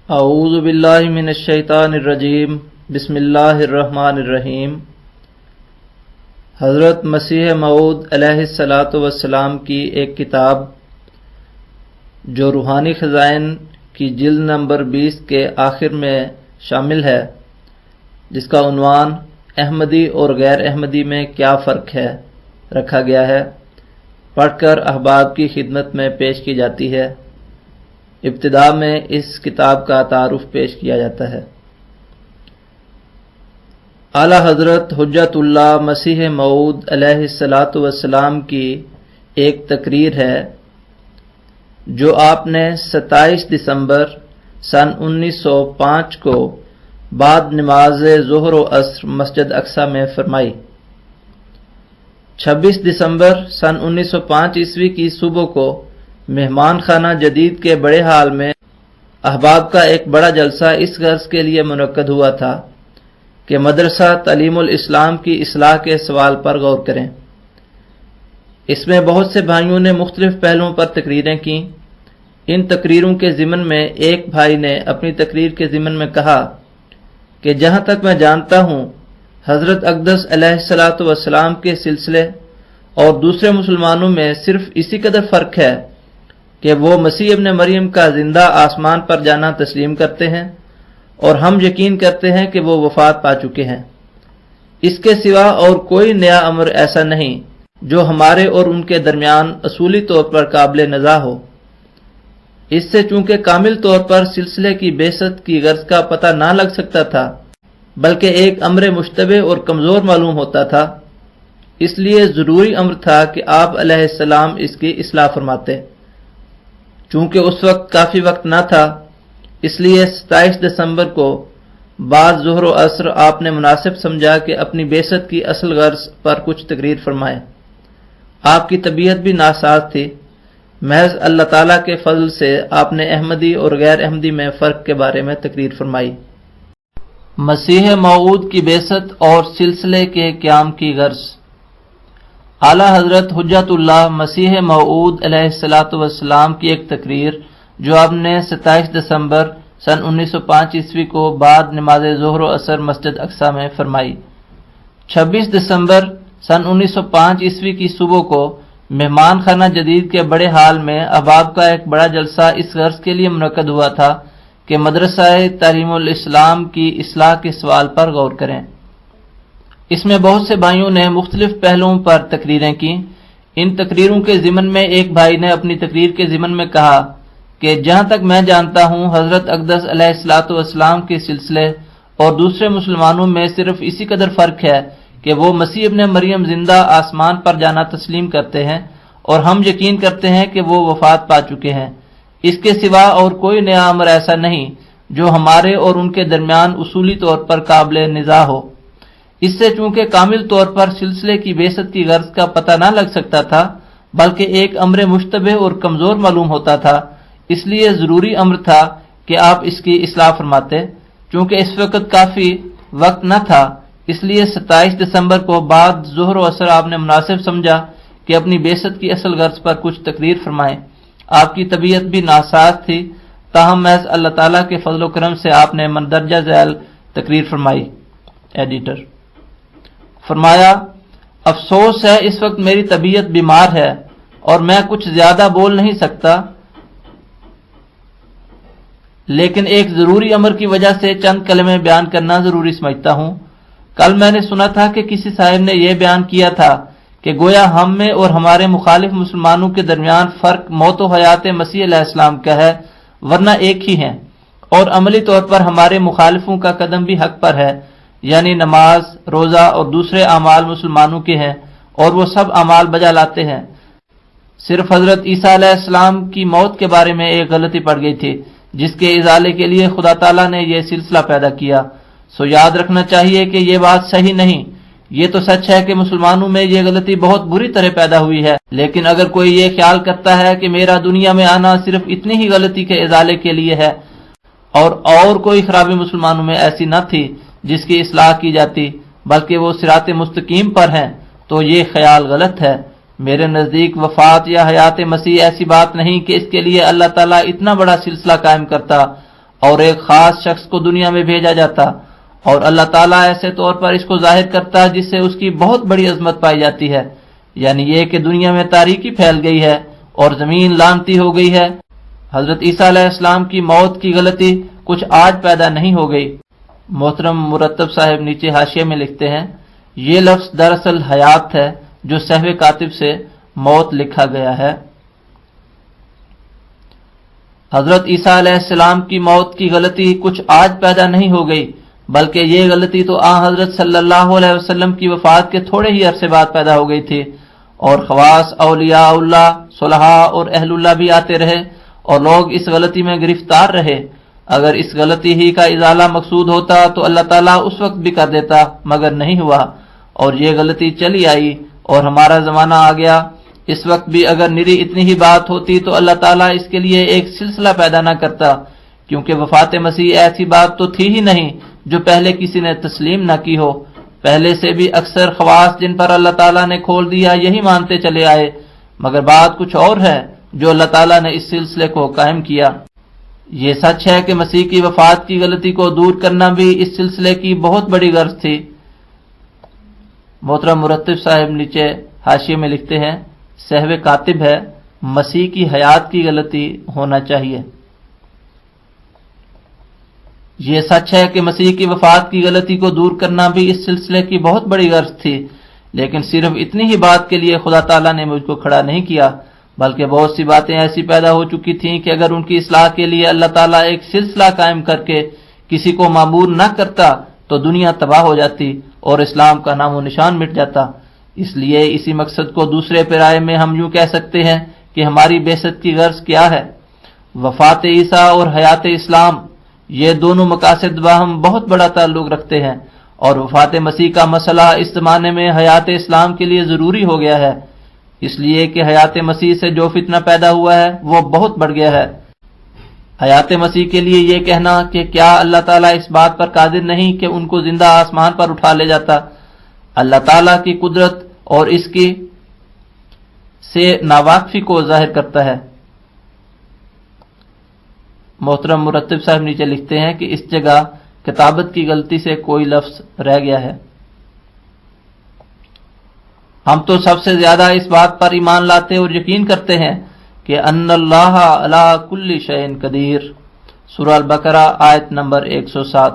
اعوذ باللہ من الشیطان الرجیم بسم اللہ الرحمن الرحیم۔ حضرت مسیح موعود علیہ الصلاۃ والسلام کی ایک کتاب جو روحانی خزائن کی جلد نمبر 20 کے آخر میں شامل ہے، جس کا عنوان احمدی اور غیر احمدی میں کیا فرق ہے رکھا گیا ہے، پڑھ کر احباب کی خدمت میں پیش کی جاتی ہے۔ ابتدا میں اس کتاب کا تعارف پیش کیا جاتا ہے۔ اعلی حضرت حجت اللہ مسیح موعود علیہ الصلاۃ والسلام کی ایک تقریر ہے جو آپ نے 27 دسمبر سن 1905 کو بعد نماز ظہر و عصر مسجد اقصی میں فرمائی۔ 26 دسمبر سن 1905 عیسوی کی صبح کو مہمان خانہ جدید کے بڑے ہال میں احباب کا ایک بڑا جلسہ اس غرض کے لیے منعقد ہوا تھا کہ مدرسہ تعلیم الاسلام کی اصلاح کے سوال پر غور کریں۔ اس میں بہت سے بھائیوں نے مختلف پہلوؤں پر تقریریں کیں۔ ان تقریروں کے ضمن میں ایک بھائی نے اپنی تقریر کے ضمن میں کہا کہ جہاں تک میں جانتا ہوں، حضرت اقدس علیہ الصلاۃ والسلام کے سلسلے اور دوسرے مسلمانوں میں صرف اسی قدر فرق ہے کہ وہ مسیح ابن مریم کا زندہ آسمان پر جانا تسلیم کرتے ہیں اور ہم یقین کرتے ہیں کہ وہ وفات پا چکے ہیں۔ اس کے سوا اور کوئی نیا امر ایسا نہیں جو ہمارے اور ان کے درمیان اصولی طور پر قابل نزاع ہو۔ اس سے چونکہ کامل طور پر سلسلے کی بعثت کی غرض کا پتہ نہ لگ سکتا تھا، بلکہ ایک امر مشتبہ اور کمزور معلوم ہوتا تھا، اس لیے ضروری امر تھا کہ آپ علیہ السلام اس کی اصلاح فرماتے۔ چونکہ اس وقت کافی وقت نہ تھا، اس لیے 27 دسمبر کو بعد ظہر و عصر آپ نے مناسب سمجھا کہ اپنی بعثت کی اصل غرض پر کچھ تقریر فرمائیں۔ آپ کی طبیعت بھی ناساز تھی۔ محض اللہ تعالیٰ کے فضل سے آپ نے احمدی اور غیر احمدی میں فرق کے بارے میں تقریر فرمائی۔ مسیح موعود کی بعثت اور سلسلے کے قیام کی غرض۔ اعلی حضرت حجت اللہ مسیح موعود علیہ الصلاۃ والسلام کی ایک تقریر جو آپ نے 27 دسمبر سن 1905 عیسوی کو بعد نماز ظہر و عصر مسجد اقصی میں فرمائی۔ 26 دسمبر سن 1905 عیسوی کی صبح کو مہمان خانہ جدید کے بڑے ہال میں احباب کا ایک بڑا جلسہ اس غرض کے لیے منعقد ہوا تھا کہ مدرسہ تعلیم الاسلام کی اصلاح کے سوال پر غور کریں۔ اس میں بہت سے بھائیوں نے مختلف پہلوؤں پر تقریریں کیں۔ ان تقریروں کے ضمن میں ایک بھائی نے اپنی تقریر کے ضمن میں کہا کہ جہاں تک میں جانتا ہوں، حضرت اقدس علیہ الصلاۃ والسلام کے سلسلے اور دوسرے مسلمانوں میں صرف اسی قدر فرق ہے کہ وہ مسیح ابن مریم زندہ آسمان پر جانا تسلیم کرتے ہیں اور ہم یقین کرتے ہیں کہ وہ وفات پا چکے ہیں۔ اس کے سوا اور کوئی نیا امر ایسا نہیں جو ہمارے اور ان کے درمیان اصولی طور پر قابل نزاع ہو۔ اس سے چونکہ کامل طور پر سلسلے کی بعثت کی غرض کا پتہ نہ لگ سکتا تھا، بلکہ ایک امر مشتبہ اور کمزور معلوم ہوتا تھا، اس لیے ضروری امر تھا کہ آپ اس کی اصلاح فرماتے۔ چونکہ اس وقت کافی وقت نہ تھا، اس لیے 27 دسمبر کو بعد ظہر و عصر آپ نے مناسب سمجھا کہ اپنی بعثت کی اصل غرض پر کچھ تقریر فرمائیں۔ آپ کی طبیعت بھی ناساز تھی، تاہم محض اللہ تعالیٰ کے فضل و کرم سے آپ نے مندرجہ ذیل تقریر فرمائی۔ ایڈیٹر فرمایا، افسوس ہے اس وقت میری طبیعت بیمار ہے اور میں کچھ زیادہ بول نہیں سکتا، لیکن ایک ضروری امر کی وجہ سے چند کلمے بیان کرنا ضروری سمجھتا ہوں۔ کل میں نے سنا تھا کہ کسی صاحب نے یہ بیان کیا تھا کہ گویا ہم میں اور ہمارے مخالف مسلمانوں کے درمیان فرق موت و حیات مسیح علیہ السلام کا ہے، ورنہ ایک ہی ہیں، اور عملی طور پر ہمارے مخالفوں کا قدم بھی حق پر ہے، یعنی نماز، روزہ اور دوسرے اعمال مسلمانوں کے ہیں اور وہ سب اعمال بجا لاتے ہیں۔ صرف حضرت عیسیٰ علیہ السلام کی موت کے بارے میں ایک غلطی پڑ گئی تھی، جس کے ازالے کے لیے خدا تعالیٰ نے یہ سلسلہ پیدا کیا۔ سو یاد رکھنا چاہیے کہ یہ بات صحیح نہیں۔ یہ تو سچ ہے کہ مسلمانوں میں یہ غلطی بہت بری طرح پیدا ہوئی ہے، لیکن اگر کوئی یہ خیال کرتا ہے کہ میرا دنیا میں آنا صرف اتنی ہی غلطی کے ازالے کے لیے ہے اور کوئی خرابی مسلمانوں میں ایسی نہ تھی جس کی اصلاح کی جاتی، بلکہ وہ صراط مستقیم پر ہیں، تو یہ خیال غلط ہے۔ میرے نزدیک وفات یا حیات مسیح ایسی بات نہیں کہ اس کے لیے اللہ تعالیٰ اتنا بڑا سلسلہ قائم کرتا اور ایک خاص شخص کو دنیا میں بھیجا جاتا، اور اللہ تعالیٰ ایسے طور پر اس کو ظاہر کرتا جس سے اس کی بہت بڑی عظمت پائی جاتی ہے، یعنی یہ کہ دنیا میں تاریکی پھیل گئی ہے اور زمین لانتی ہو گئی ہے۔ حضرت عیسیٰ علیہ السلام کی موت کی غلطی کچھ آج پیدا نہیں ہو گئی۔ محترم مرتب صاحب نیچے حاشیے میں لکھتے ہیں، یہ لفظ دراصل حیات ہے جو سہو کاتب سے موت لکھا گیا ہے۔ حضرت عیسیٰ علیہ السلام کی موت کی غلطی کچھ آج پیدا نہیں ہو گئی، بلکہ یہ غلطی تو حضرت صلی اللہ علیہ وسلم کی وفات کے تھوڑے ہی عرصے بعد پیدا ہو گئی تھی، اور خواص اولیاء اللہ، صلحاء اور اہل اللہ بھی آتے رہے اور لوگ اس غلطی میں گرفتار رہے۔ اگر اس غلطی ہی کا ازالہ مقصود ہوتا تو اللہ تعالیٰ اس وقت بھی کر دیتا، مگر نہیں ہوا، اور یہ غلطی چلی آئی اور ہمارا زمانہ آ گیا۔ اس وقت بھی اگر نری اتنی ہی بات ہوتی تو اللہ تعالیٰ اس کے لیے ایک سلسلہ پیدا نہ کرتا، کیونکہ وفات مسیح ایسی بات تو تھی ہی نہیں جو پہلے کسی نے تسلیم نہ کی ہو۔ پہلے سے بھی اکثر خواص جن پر اللہ تعالیٰ نے کھول دیا یہی مانتے چلے آئے، مگر بات کچھ اور ہے جو اللہ تعالیٰ نے اس سلسلے کو قائم کیا۔ یہ سچ ہے کہ مسیح کی وفات کی غلطی کو دور کرنا بھی اس سلسلے کی بہت بڑی غرض تھی۔ محترم مرتب صاحب نیچے حاشیے میں لکھتے ہیں، سہو کاتب ہے، مسیح کی حیات کی غلطی ہونا چاہیے۔ یہ سچ ہے کہ مسیح کی وفات کی غلطی کو دور کرنا بھی اس سلسلے کی بہت بڑی غرض تھی، لیکن صرف اتنی ہی بات کے لیے خدا تعالیٰ نے مجھ کو کھڑا نہیں کیا، بلکہ بہت سی باتیں ایسی پیدا ہو چکی تھیں کہ اگر ان کی اصلاح کے لیے اللہ تعالیٰ ایک سلسلہ قائم کر کے کسی کو معمور نہ کرتا تو دنیا تباہ ہو جاتی اور اسلام کا نام و نشان مٹ جاتا۔ اس لیے اسی مقصد کو دوسرے پیرائے میں ہم یوں کہہ سکتے ہیں کہ ہماری بعثت کی غرض کیا ہے۔ وفات عیسیٰ اور حیات اسلام، یہ دونوں مقاصد باہم بہت بڑا تعلق رکھتے ہیں، اور وفات مسیح کا مسئلہ اس زمانے میں حیات اسلام کے لیے ضروری ہو گیا ہے، اس لیے کہ حیات مسیح سے جو فتنہ پیدا ہوا ہے وہ بہت بڑھ گیا ہے۔ حیات مسیح کے لیے یہ کہنا کہ کیا اللہ تعالیٰ اس بات پر قادر نہیں کہ ان کو زندہ آسمان پر اٹھا لے جاتا، اللہ تعالیٰ کی قدرت اور اس کی سے ناواقفی کو ظاہر کرتا ہے۔ محترم مرتب صاحب نیچے لکھتے ہیں کہ اس جگہ کتابت کی غلطی سے کوئی لفظ رہ گیا ہے۔ ہم تو سب سے زیادہ اس بات پر ایمان لاتے اور یقین کرتے ہیں کہ ان اللہ علی کل شیء قدیر، سورہ البقرہ آیت نمبر 107۔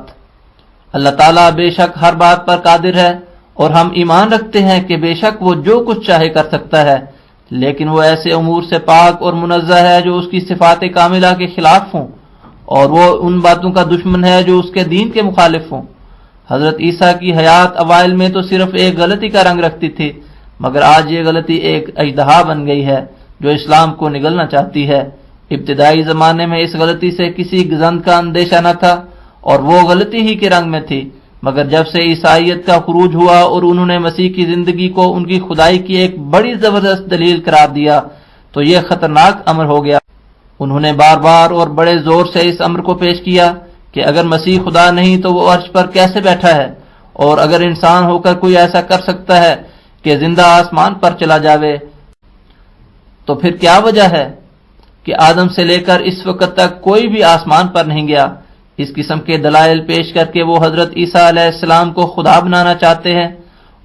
اللہ تعالیٰ بے شک ہر بات پر قادر ہے، اور ہم ایمان رکھتے ہیں کہ بے شک وہ جو کچھ چاہے کر سکتا ہے، لیکن وہ ایسے امور سے پاک اور منزہ ہے جو اس کی صفات کاملہ کے خلاف ہوں، اور وہ ان باتوں کا دشمن ہے جو اس کے دین کے مخالف ہوں۔ حضرت عیسیٰ کی حیات اوائل میں تو صرف ایک غلطی کا رنگ رکھتی تھی، مگر آج یہ غلطی ایک اژدہا بن گئی ہے جو اسلام کو نگلنا چاہتی ہے۔ ابتدائی زمانے میں اس غلطی سے کسی گزند کا اندیشہ نہ تھا، اور وہ غلطی ہی کے رنگ میں تھی، مگر جب سے عیسائیت کا خروج ہوا اور انہوں نے مسیح کی زندگی کو ان کی خدائی کی ایک بڑی زبردست دلیل قرار دیا تو یہ خطرناک امر ہو گیا۔ انہوں نے بار بار اور بڑے زور سے اس امر کو پیش کیا کہ اگر مسیح خدا نہیں تو وہ عرش پر کیسے بیٹھا ہے، اور اگر انسان ہو کر کوئی ایسا کر سکتا ہے کہ زندہ آسمان پر چلا جاوے تو پھر کیا وجہ ہے کہ آدم سے لے کر اس وقت تک کوئی بھی آسمان پر نہیں گیا۔ اس قسم کے دلائل پیش کر کے وہ حضرت عیسیٰ علیہ السلام کو خدا بنانا چاہتے ہیں،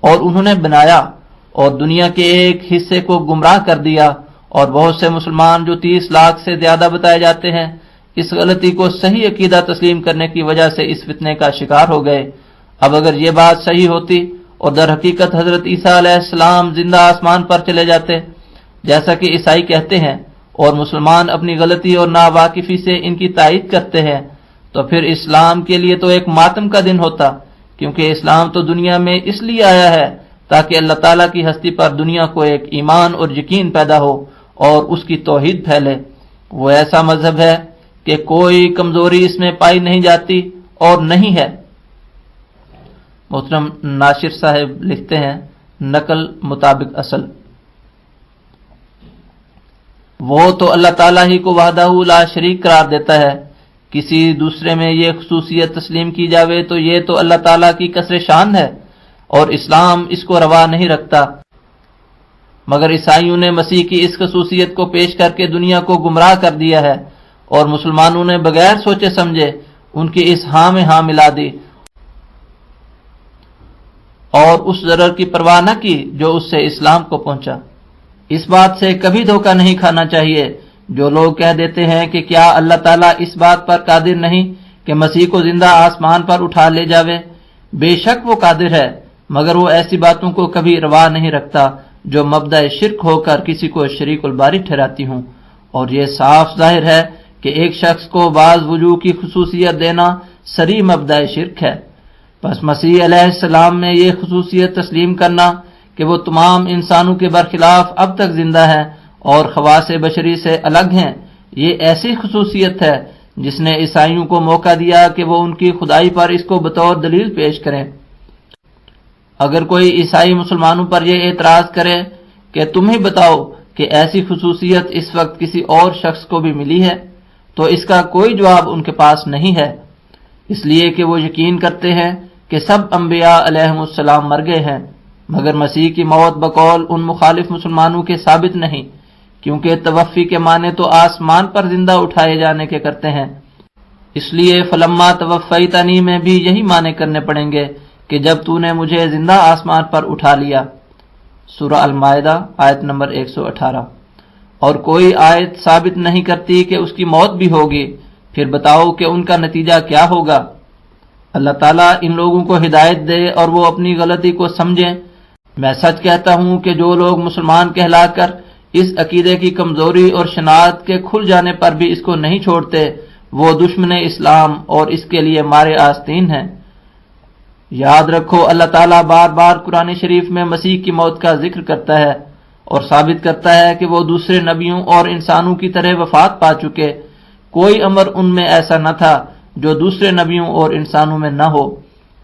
اور انہوں نے بنایا اور دنیا کے ایک حصے کو گمراہ کر دیا، اور بہت سے مسلمان جو 30 لاکھ سے زیادہ بتائے جاتے ہیں اس غلطی کو صحیح عقیدہ تسلیم کرنے کی وجہ سے اس فتنے کا شکار ہو گئے۔ اب اگر یہ بات صحیح ہوتی اور در حقیقت حضرت عیسیٰ علیہ السلام زندہ آسمان پر چلے جاتے جیسا کہ عیسائی کہتے ہیں، اور مسلمان اپنی غلطی اور ناواقفی سے ان کی تائید کرتے ہیں، تو پھر اسلام کے لیے تو ایک ماتم کا دن ہوتا، کیونکہ اسلام تو دنیا میں اس لیے آیا ہے تاکہ اللہ تعالیٰ کی ہستی پر دنیا کو ایک ایمان اور یقین پیدا ہو اور اس کی توحید پھیلے۔ وہ ایسا مذہب ہے کہ کوئی کمزوری اس میں پائی نہیں جاتی اور نہیں ہے۔ محترم ناشر صاحب لکھتے ہیں، نقل مطابق اصل، وہ تو اللہ تعالیٰ ہی کو وحدہ لا شریک قرار دیتا ہے، کسی دوسرے میں یہ خصوصیت تسلیم کی جاوے تو یہ تو اللہ تعالیٰ کی کثر شان ہے، اور اسلام اس کو روا نہیں رکھتا۔ مگر عیسائیوں نے مسیح کی اس خصوصیت کو پیش کر کے دنیا کو گمراہ کر دیا ہے، اور مسلمانوں نے بغیر سوچے سمجھے ان کی اس ہاں میں ہاں ملا دی اور اس ضرر کی پرواہ نہ کی جو اس سے اسلام کو پہنچا۔ اس بات سے کبھی دھوکہ نہیں کھانا چاہیے جو لوگ کہہ دیتے ہیں کہ کیا اللہ تعالیٰ اس بات پر قادر نہیں کہ مسیح کو زندہ آسمان پر اٹھا لے جاوے؟ بے شک وہ قادر ہے، مگر وہ ایسی باتوں کو کبھی روا نہیں رکھتا جو مبدأ شرک ہو کر کسی کو شریک الباری ٹھہراتی ہوں، اور یہ صاف ظاہر ہے کہ ایک شخص کو بعض وجوہ کی خصوصیت دینا صریح مبدأ شرک ہے۔ پس مسیح علیہ السلام میں یہ خصوصیت تسلیم کرنا کہ وہ تمام انسانوں کے برخلاف اب تک زندہ ہیں اور خواص بشری سے الگ ہیں، یہ ایسی خصوصیت ہے جس نے عیسائیوں کو موقع دیا کہ وہ ان کی خدائی پر اس کو بطور دلیل پیش کریں۔ اگر کوئی عیسائی مسلمانوں پر یہ اعتراض کرے کہ تم ہی بتاؤ کہ ایسی خصوصیت اس وقت کسی اور شخص کو بھی ملی ہے، تو اس کا کوئی جواب ان کے پاس نہیں ہے، اس لیے کہ وہ یقین کرتے ہیں کہ سب انبیاء علیہم السلام مر گئے ہیں، مگر مسیح کی موت بقول ان مخالف مسلمانوں کے ثابت نہیں، کیونکہ توفی کے معنی تو آسمان پر زندہ اٹھائے جانے کے کرتے ہیں۔ اس لیے فلما توفیتنی میں بھی یہی معنی کرنے پڑیں گے کہ جب تو نے مجھے زندہ آسمان پر اٹھا لیا۔ سورہ المائدہ آیت نمبر 118۔ اور کوئی آیت ثابت نہیں کرتی کہ اس کی موت بھی ہوگی، پھر بتاؤ کہ ان کا نتیجہ کیا ہوگا۔ اللہ تعالیٰ ان لوگوں کو ہدایت دے اور وہ اپنی غلطی کو سمجھیں۔ میں سچ کہتا ہوں کہ جو لوگ مسلمان کہلا کر اس عقیدے کی کمزوری اور شناعت کے کھل جانے پر بھی اس کو نہیں چھوڑتے، وہ دشمن اسلام اور اس کے لیے مارے آستین ہیں۔ یاد رکھو اللہ تعالیٰ بار بار قرآن شریف میں مسیح کی موت کا ذکر کرتا ہے اور ثابت کرتا ہے کہ وہ دوسرے نبیوں اور انسانوں کی طرح وفات پا چکے، کوئی امر ان میں ایسا نہ تھا جو دوسرے نبیوں اور انسانوں میں نہ ہو۔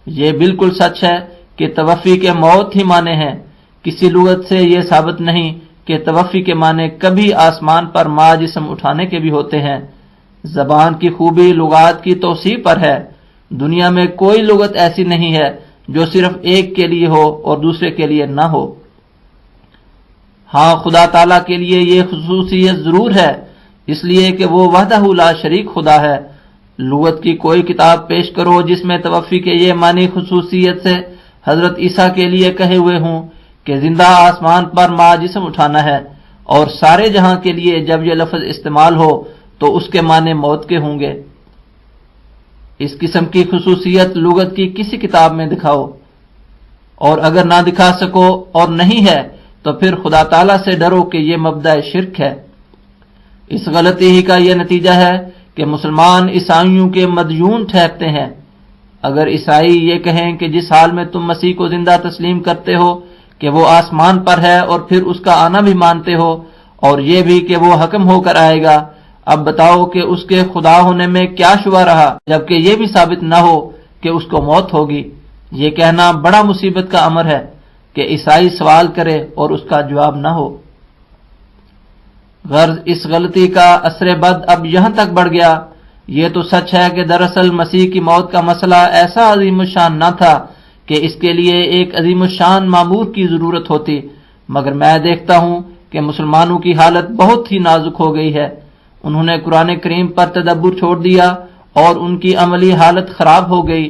یہ بالکل سچ ہے کہ توفی کے موت ہی معنی ہیں، کسی لغت سے یہ ثابت نہیں کہ توفی کے معنی کبھی آسمان پر ما جسم اٹھانے کے بھی ہوتے ہیں۔ زبان کی خوبی لغات کی توسیع پر ہے، دنیا میں کوئی لغت ایسی نہیں ہے جو صرف ایک کے لیے ہو اور دوسرے کے لیے نہ ہو۔ ہاں خدا تعالیٰ کے لیے یہ خصوصیت ضرور ہے، اس لیے کہ وہ وحدہ لا شریک خدا ہے۔ لغت کی کوئی کتاب پیش کرو جس میں توفی کے یہ معنی خصوصیت سے حضرت عیسیٰ کے لیے کہے ہوئے ہوں کہ زندہ آسمان پر ما جسم اٹھانا ہے، اور سارے جہاں کے لیے جب یہ لفظ استعمال ہو تو اس کے معنی موت کے ہوں گے۔ اس قسم کی خصوصیت لغت کی کسی کتاب میں دکھاؤ، اور اگر نہ دکھا سکو اور نہیں ہے تو پھر خدا تعالیٰ سے ڈرو کہ یہ مبدأ شرک ہے۔ اس غلطی ہی کا یہ نتیجہ ہے کہ مسلمان عیسائیوں کے مدیون ٹھہرتے ہیں۔ اگر عیسائی یہ کہیں کہ جس حال میں تم مسیح کو زندہ تسلیم کرتے ہو کہ وہ آسمان پر ہے اور پھر اس کا آنا بھی مانتے ہو اور یہ بھی کہ وہ حکم ہو کر آئے گا، اب بتاؤ کہ اس کے خدا ہونے میں کیا شبہ رہا جبکہ یہ بھی ثابت نہ ہو کہ اس کو موت ہوگی۔ یہ کہنا بڑا مصیبت کا امر ہے کہ عیسائی سوال کرے اور اس کا جواب نہ ہو۔ غرض اس غلطی کا اثر بد اب یہاں تک بڑھ گیا۔ یہ تو سچ ہے کہ دراصل مسیح کی موت کا مسئلہ ایسا عظیم الشان نہ تھا کہ اس کے لیے ایک عظیم الشان مامور کی ضرورت ہوتی، مگر میں دیکھتا ہوں کہ مسلمانوں کی حالت بہت ہی نازک ہو گئی ہے۔ انہوں نے قرآن کریم پر تدبر چھوڑ دیا اور ان کی عملی حالت خراب ہو گئی۔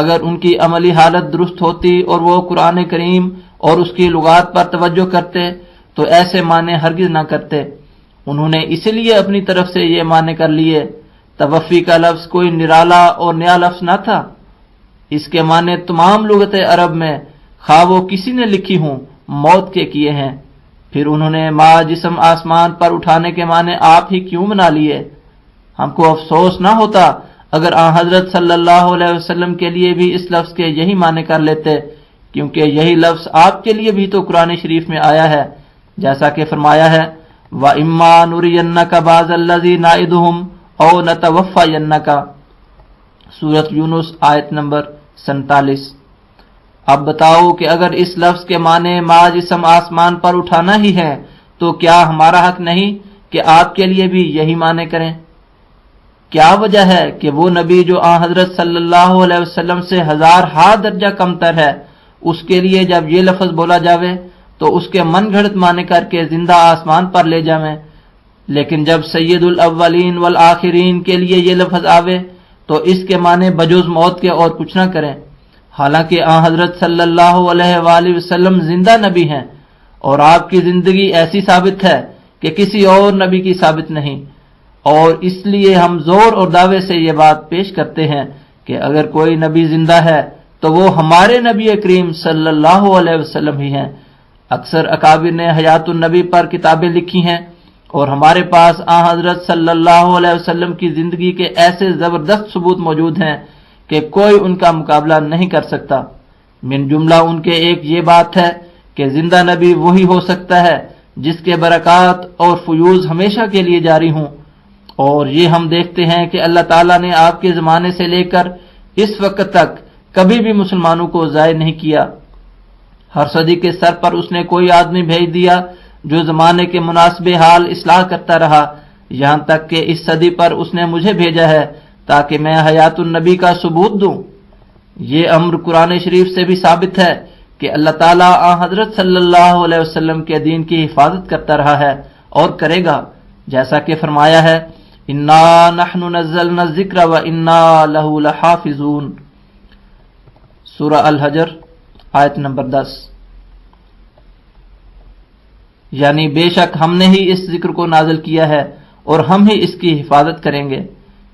اگر ان کی عملی حالت درست ہوتی اور وہ قرآن کریم اور اس کی لغات پر توجہ کرتے تو ایسے معنی ہرگز نہ کرتے۔ انہوں نے اسی لیے اپنی طرف سے یہ معنی کر لیے۔ توفی کا لفظ کوئی نرالا اور نیا لفظ نہ تھا، اس کے معنی تمام لغت عرب میں خواہ وہ کسی نے لکھی ہوں موت کے کیے ہیں۔ پھر انہوں نے ما جسم آسمان پر اٹھانے کے معنی آپ ہی کیوں بنا لیے؟ ہم کو افسوس نہ ہوتا اگر آن حضرت صلی اللہ علیہ وسلم کے لیے بھی اس لفظ کے یہی معنی کر لیتے، کیونکہ یہی لفظ آپ کے لیے بھی تو قرآن شریف میں آیا ہے، جیسا کہ فرمایا ہے وَإِمَّا نُرِيَنَّكَ بَعْضَ الَّذِي نَعِدُهُمْ أَوْ نَتَوَفَّيَنَّكَ، سورۃ یونس آیت نمبر 47۔ اب بتاؤ کہ اگر اس لفظ کے معنی ما جسم آسمان پر اٹھانا ہی ہے تو کیا ہمارا حق نہیں کہ آپ کے لیے بھی یہی معنی کریں؟ کیا وجہ ہے کہ وہ نبی جو آن حضرت صلی اللہ علیہ وسلم سے 1000 درجہ کم تر ہے، اس کے لیے جب یہ لفظ بولا جاوے تو اس کے من گھڑت معنی کر کے زندہ آسمان پر لے جاویں، لیکن جب سید الاولین والآخرین کے لیے یہ لفظ آوے تو اس کے معنی بجوز موت کے اور کچھ نہ کریں، حالانکہ آن حضرت صلی اللہ علیہ وآلہ وسلم زندہ نبی ہیں اور آپ کی زندگی ایسی ثابت ہے کہ کسی اور نبی کی ثابت نہیں، اور اس لیے ہم زور اور دعوے سے یہ بات پیش کرتے ہیں کہ اگر کوئی نبی زندہ ہے تو وہ ہمارے نبی کریم صلی اللہ علیہ وسلم ہی ہیں۔ اکثر اکابر نے حیات النبی پر کتابیں لکھی ہیں اور ہمارے پاس آن حضرت صلی اللہ علیہ وسلم کی زندگی کے ایسے زبردست ثبوت موجود ہیں کہ کوئی ان کا مقابلہ نہیں کر سکتا۔ من جملہ ان کے ایک یہ بات ہے کہ زندہ نبی وہی ہو سکتا ہے جس کے برکات اور فیوز ہمیشہ کے لیے جاری ہوں، اور یہ ہم دیکھتے ہیں کہ اللہ تعالیٰ نے آپ کے زمانے سے لے کر اس وقت تک کبھی بھی مسلمانوں کو ضائع نہیں کیا۔ ہر صدی کے سر پر اس نے کوئی آدمی بھیج دیا جو زمانے کے مناسب حال اصلاح کرتا رہا، یہاں تک کہ اس صدی پر اس نے مجھے بھیجا ہے تاکہ میں حیات النبی کا ثبوت دوں۔ یہ امر قرآن شریف سے بھی ثابت ہے کہ اللہ تعالیٰ آن حضرت صلی اللہ علیہ وسلم کے دین کی حفاظت کرتا رہا ہے اور کرے گا، جیسا کہ فرمایا ہے انا نحن نزلنا الذکر وانا لہ لحافظون، سورہ الحجر آیت نمبر 10۔ یعنی بے شک ہم نے ہی اس ذکر کو نازل کیا ہے اور ہم ہی اس کی حفاظت کریں گے۔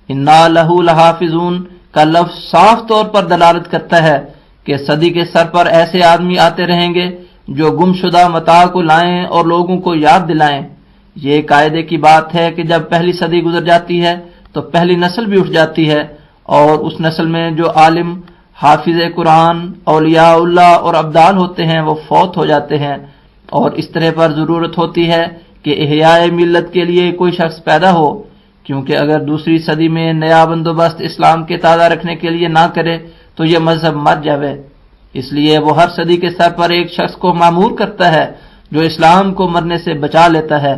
انا لہ لحافظون کا لفظ صاف طور پر دلالت کرتا ہے کہ صدی کے سر پر ایسے آدمی آتے رہیں گے جو گم شدہ متاع کو لائیں اور لوگوں کو یاد دلائیں۔ یہ قاعدے کی بات ہے کہ جب پہلی صدی گزر جاتی ہے تو پہلی نسل بھی اٹھ جاتی ہے، اور اس نسل میں جو عالم، حافظ قرآن، اولیاء اللہ اور ابدال ہوتے ہیں وہ فوت ہو جاتے ہیں، اور اس طرح پر ضرورت ہوتی ہے کہ احیاء ملت کے لیے کوئی شخص پیدا ہو، کیونکہ اگر دوسری صدی میں نیا بندوبست اسلام کے تازہ رکھنے کے لیے نہ کرے تو یہ مذہب مر جاوے۔ اس لیے وہ ہر صدی کے سر پر ایک شخص کو معمور کرتا ہے جو اسلام کو مرنے سے بچا لیتا ہے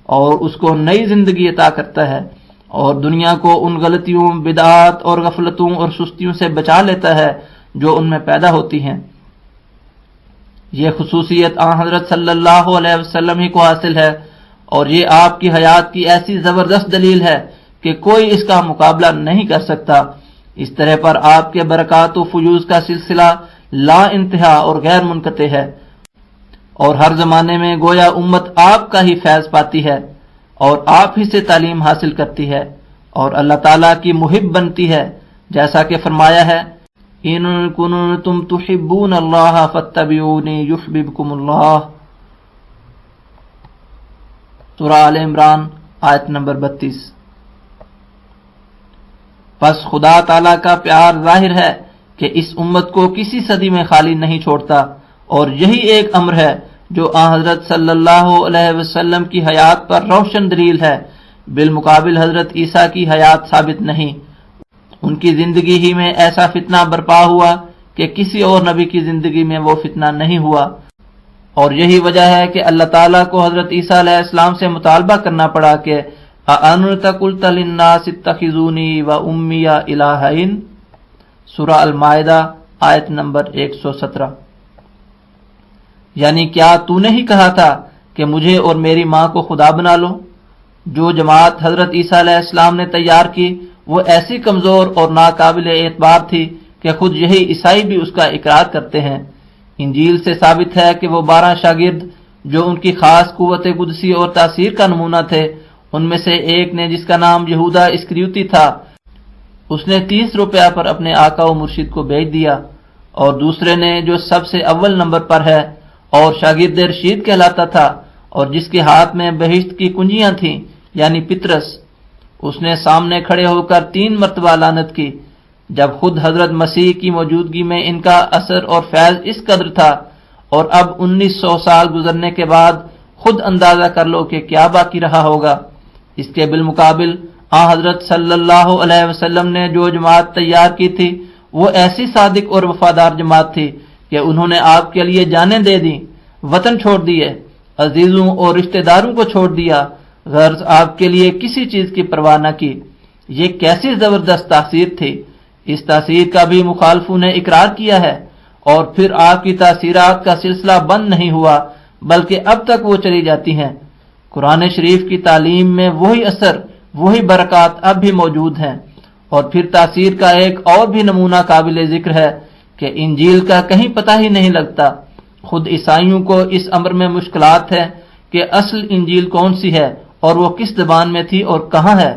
اور اس کو نئی زندگی عطا کرتا ہے، اور دنیا کو ان غلطیوں، بدعات اور غفلتوں اور سستیوں سے بچا لیتا ہے جو ان میں پیدا ہوتی ہیں۔ یہ خصوصیت آن حضرت صلی اللہ علیہ وسلم ہی کو حاصل ہے، اور یہ آپ کی حیات کی ایسی زبردست دلیل ہے کہ کوئی اس کا مقابلہ نہیں کر سکتا۔ اس طرح پر آپ کے برکات و فیوز کا سلسلہ لا انتہا اور غیر منقطع ہے، اور ہر زمانے میں گویا امت آپ کا ہی فیض پاتی ہے اور آپ ہی سے تعلیم حاصل کرتی ہے اور اللہ تعالیٰ کی محب بنتی ہے، جیسا کہ فرمایا ہے ان کنتم تحبون اللہ فاتبعونی یحببکم اللہ، سورہ آل عمران آیت نمبر 32۔ پس خدا تعالیٰ کا پیار ظاہر ہے کہ اس امت کو کسی صدی میں خالی نہیں چھوڑتا، اور یہی ایک امر ہے جو آن حضرت صلی اللہ علیہ وسلم کی حیات پر روشن دلیل ہے۔ بالمقابل حضرت عیسیٰ کی حیات ثابت نہیں، ان کی زندگی ہی میں ایسا فتنہ برپا ہوا کہ کسی اور نبی کی زندگی میں وہ فتنہ نہیں ہوا، اور یہی وجہ ہے کہ اللہ تعالیٰ کو حضرت عیسیٰ علیہ السلام سے مطالبہ کرنا پڑا کہ اَأَنْتَ قُلْتَ لِلنَّاسِ اتَّخِذُونِي وَأُمِّيَ إِلَٰهَيْنِ، سورہ المائدہ آیت نمبر 117۔ یعنی کیا تو نے ہی کہا تھا کہ مجھے اور میری ماں کو خدا بنا لو؟ جو جماعت حضرت عیسیٰ علیہ السلام نے تیار کی وہ ایسی کمزور اور ناقابل اعتبار تھی کہ خود یہی عیسائی بھی اس کا اقرار کرتے ہیں۔ انجیل سے ثابت ہے کہ وہ 12 شاگرد جو ان کی خاص قوت قدسی اور تاثیر کا نمونہ تھے، ان میں سے ایک نے جس کا نام یہودا اسکریوتی تھا، اس نے 30 روپیہ پر اپنے آقا و مرشد کو بیچ دیا، اور دوسرے نے جو سب سے اول نمبر پر ہے اور شاگرد رشید کہلاتا تھا اور جس کے ہاتھ میں بہشت کی کنجیاں تھیں، یعنی پطرس، اس نے سامنے کھڑے ہو کر 3 مرتبہ لعنت کی، جب خود حضرت مسیح کی موجودگی میں ان کا اثر اور فیض اس قدر تھا، اور اب 1900 سال گزرنے کے بعد خود اندازہ کر لو کہ کیا باقی رہا ہوگا۔ اس کے بالمقابل حضرت صلی اللہ علیہ وسلم نے جو جماعت تیار کی تھی وہ ایسی صادق اور وفادار جماعت تھی کہ انہوں نے آپ کے لیے جانیں دے دی، وطن چھوڑ دیے، عزیزوں اور رشتہ داروں کو چھوڑ دیا، غرض آپ کے لیے کسی چیز کی پرواہ نہ کی۔ یہ کیسی زبردست تاثیر تھی، اس تاثیر کا بھی مخالفوں نے اقرار کیا ہے، اور پھر آپ کی تاثیرات کا سلسلہ بند نہیں ہوا بلکہ اب تک وہ چلی جاتی ہیں۔ قرآن شریف کی تعلیم میں وہی اثر، وہی برکات اب بھی موجود ہیں۔ اور پھر تاثیر کا ایک اور بھی نمونہ قابل ذکر ہے کہ انجیل کا کہیں پتہ ہی نہیں لگتا۔ خود عیسائیوں کو اس امر میں مشکلات ہے کہ اصل انجیل کون سی ہے اور وہ کس زبان میں تھی اور کہاں ہے،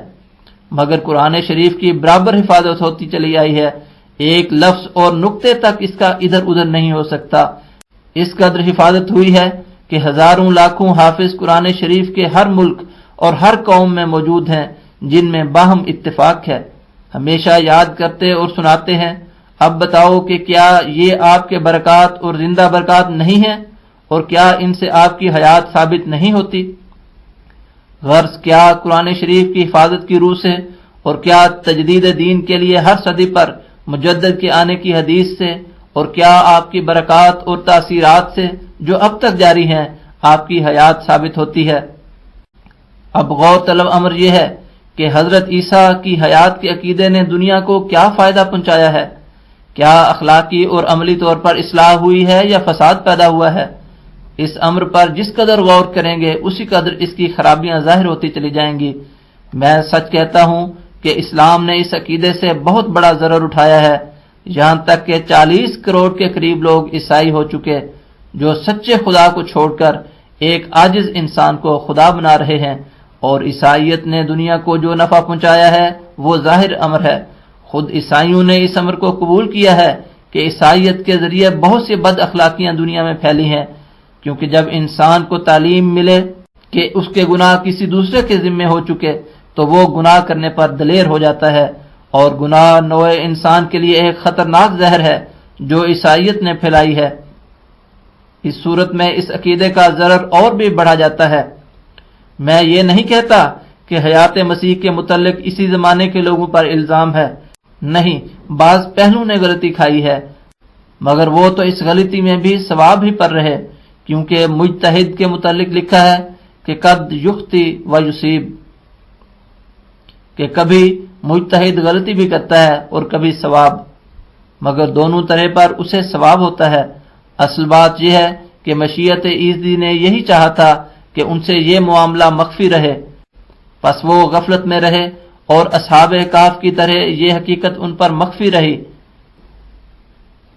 مگر قرآن شریف کی برابر حفاظت ہوتی چلی آئی ہے، ایک لفظ اور نقطے تک اس کا ادھر ادھر نہیں ہو سکتا۔ اس قدر حفاظت ہوئی ہے کہ ہزاروں لاکھوں حافظ قرآن شریف کے ہر ملک اور ہر قوم میں موجود ہیں، جن میں باہم اتفاق ہے، ہمیشہ یاد کرتے اور سناتے ہیں۔ اب بتاؤ کہ کیا یہ آپ کے برکات اور زندہ برکات نہیں ہیں، اور کیا ان سے آپ کی حیات ثابت نہیں ہوتی؟ غرض کیا قرآن شریف کی حفاظت کی روح سے، اور کیا تجدید دین کے لیے ہر صدی پر مجدد کے آنے کی حدیث سے، اور کیا آپ کی برکات اور تاثیرات سے جو اب تک جاری ہیں آپ کی حیات ثابت ہوتی ہے؟ اب غور طلب امر یہ ہے کہ حضرت عیسیٰ کی حیات کے عقیدے نے دنیا کو کیا فائدہ پہنچایا ہے؟ کیا اخلاقی اور عملی طور پر اصلاح ہوئی ہے یا فساد پیدا ہوا ہے؟ اس امر پر جس قدر غور کریں گے اسی قدر اس کی خرابیاں ظاہر ہوتی چلی جائیں گی۔ میں سچ کہتا ہوں کہ اسلام نے اس عقیدے سے بہت بڑا ضرر اٹھایا ہے، یہاں تک کہ 40 کروڑ کے قریب لوگ عیسائی ہو چکے جو سچے خدا کو چھوڑ کر ایک عاجز انسان کو خدا بنا رہے ہیں، اور عیسائیت نے دنیا کو جو نفع پہنچایا ہے وہ ظاہر امر ہے۔ خود عیسائیوں نے اس امر کو قبول کیا ہے کہ عیسائیت کے ذریعے بہت سی بد اخلاقیاں دنیا میں پھیلی ہیں، کیونکہ جب انسان کو تعلیم ملے کہ اس کے گناہ کسی دوسرے کے ذمے ہو چکے تو وہ گناہ کرنے پر دلیر ہو جاتا ہے، اور گناہ نوع انسان کے لیے ایک خطرناک زہر ہے جو عیسائیت نے پھیلائی ہے۔ اس صورت میں اس عقیدے کا ضرر اور بھی بڑھا جاتا ہے۔ میں یہ نہیں کہتا کہ حیات مسیح کے متعلق اسی زمانے کے لوگوں پر الزام ہے، نہیں، بعض پہلو نے غلطی کھائی ہے، مگر وہ تو اس غلطی میں بھی ثواب ہی پر رہے، کیونکہ مجتہد کے متعلق لکھا ہے کہ قد یخطی و یصیب، کہ کبھی مجتہد غلطی بھی کرتا ہے اور کبھی ثواب، مگر دونوں طرح پر اسے ثواب ہوتا ہے۔ اصل بات یہ ہے کہ مشیت ایزدی نے یہی چاہا تھا کہ ان سے یہ معاملہ مخفی رہے، پس وہ غفلت میں رہے، اور اصحاب کہف کی طرح یہ حقیقت ان پر مخفی رہی،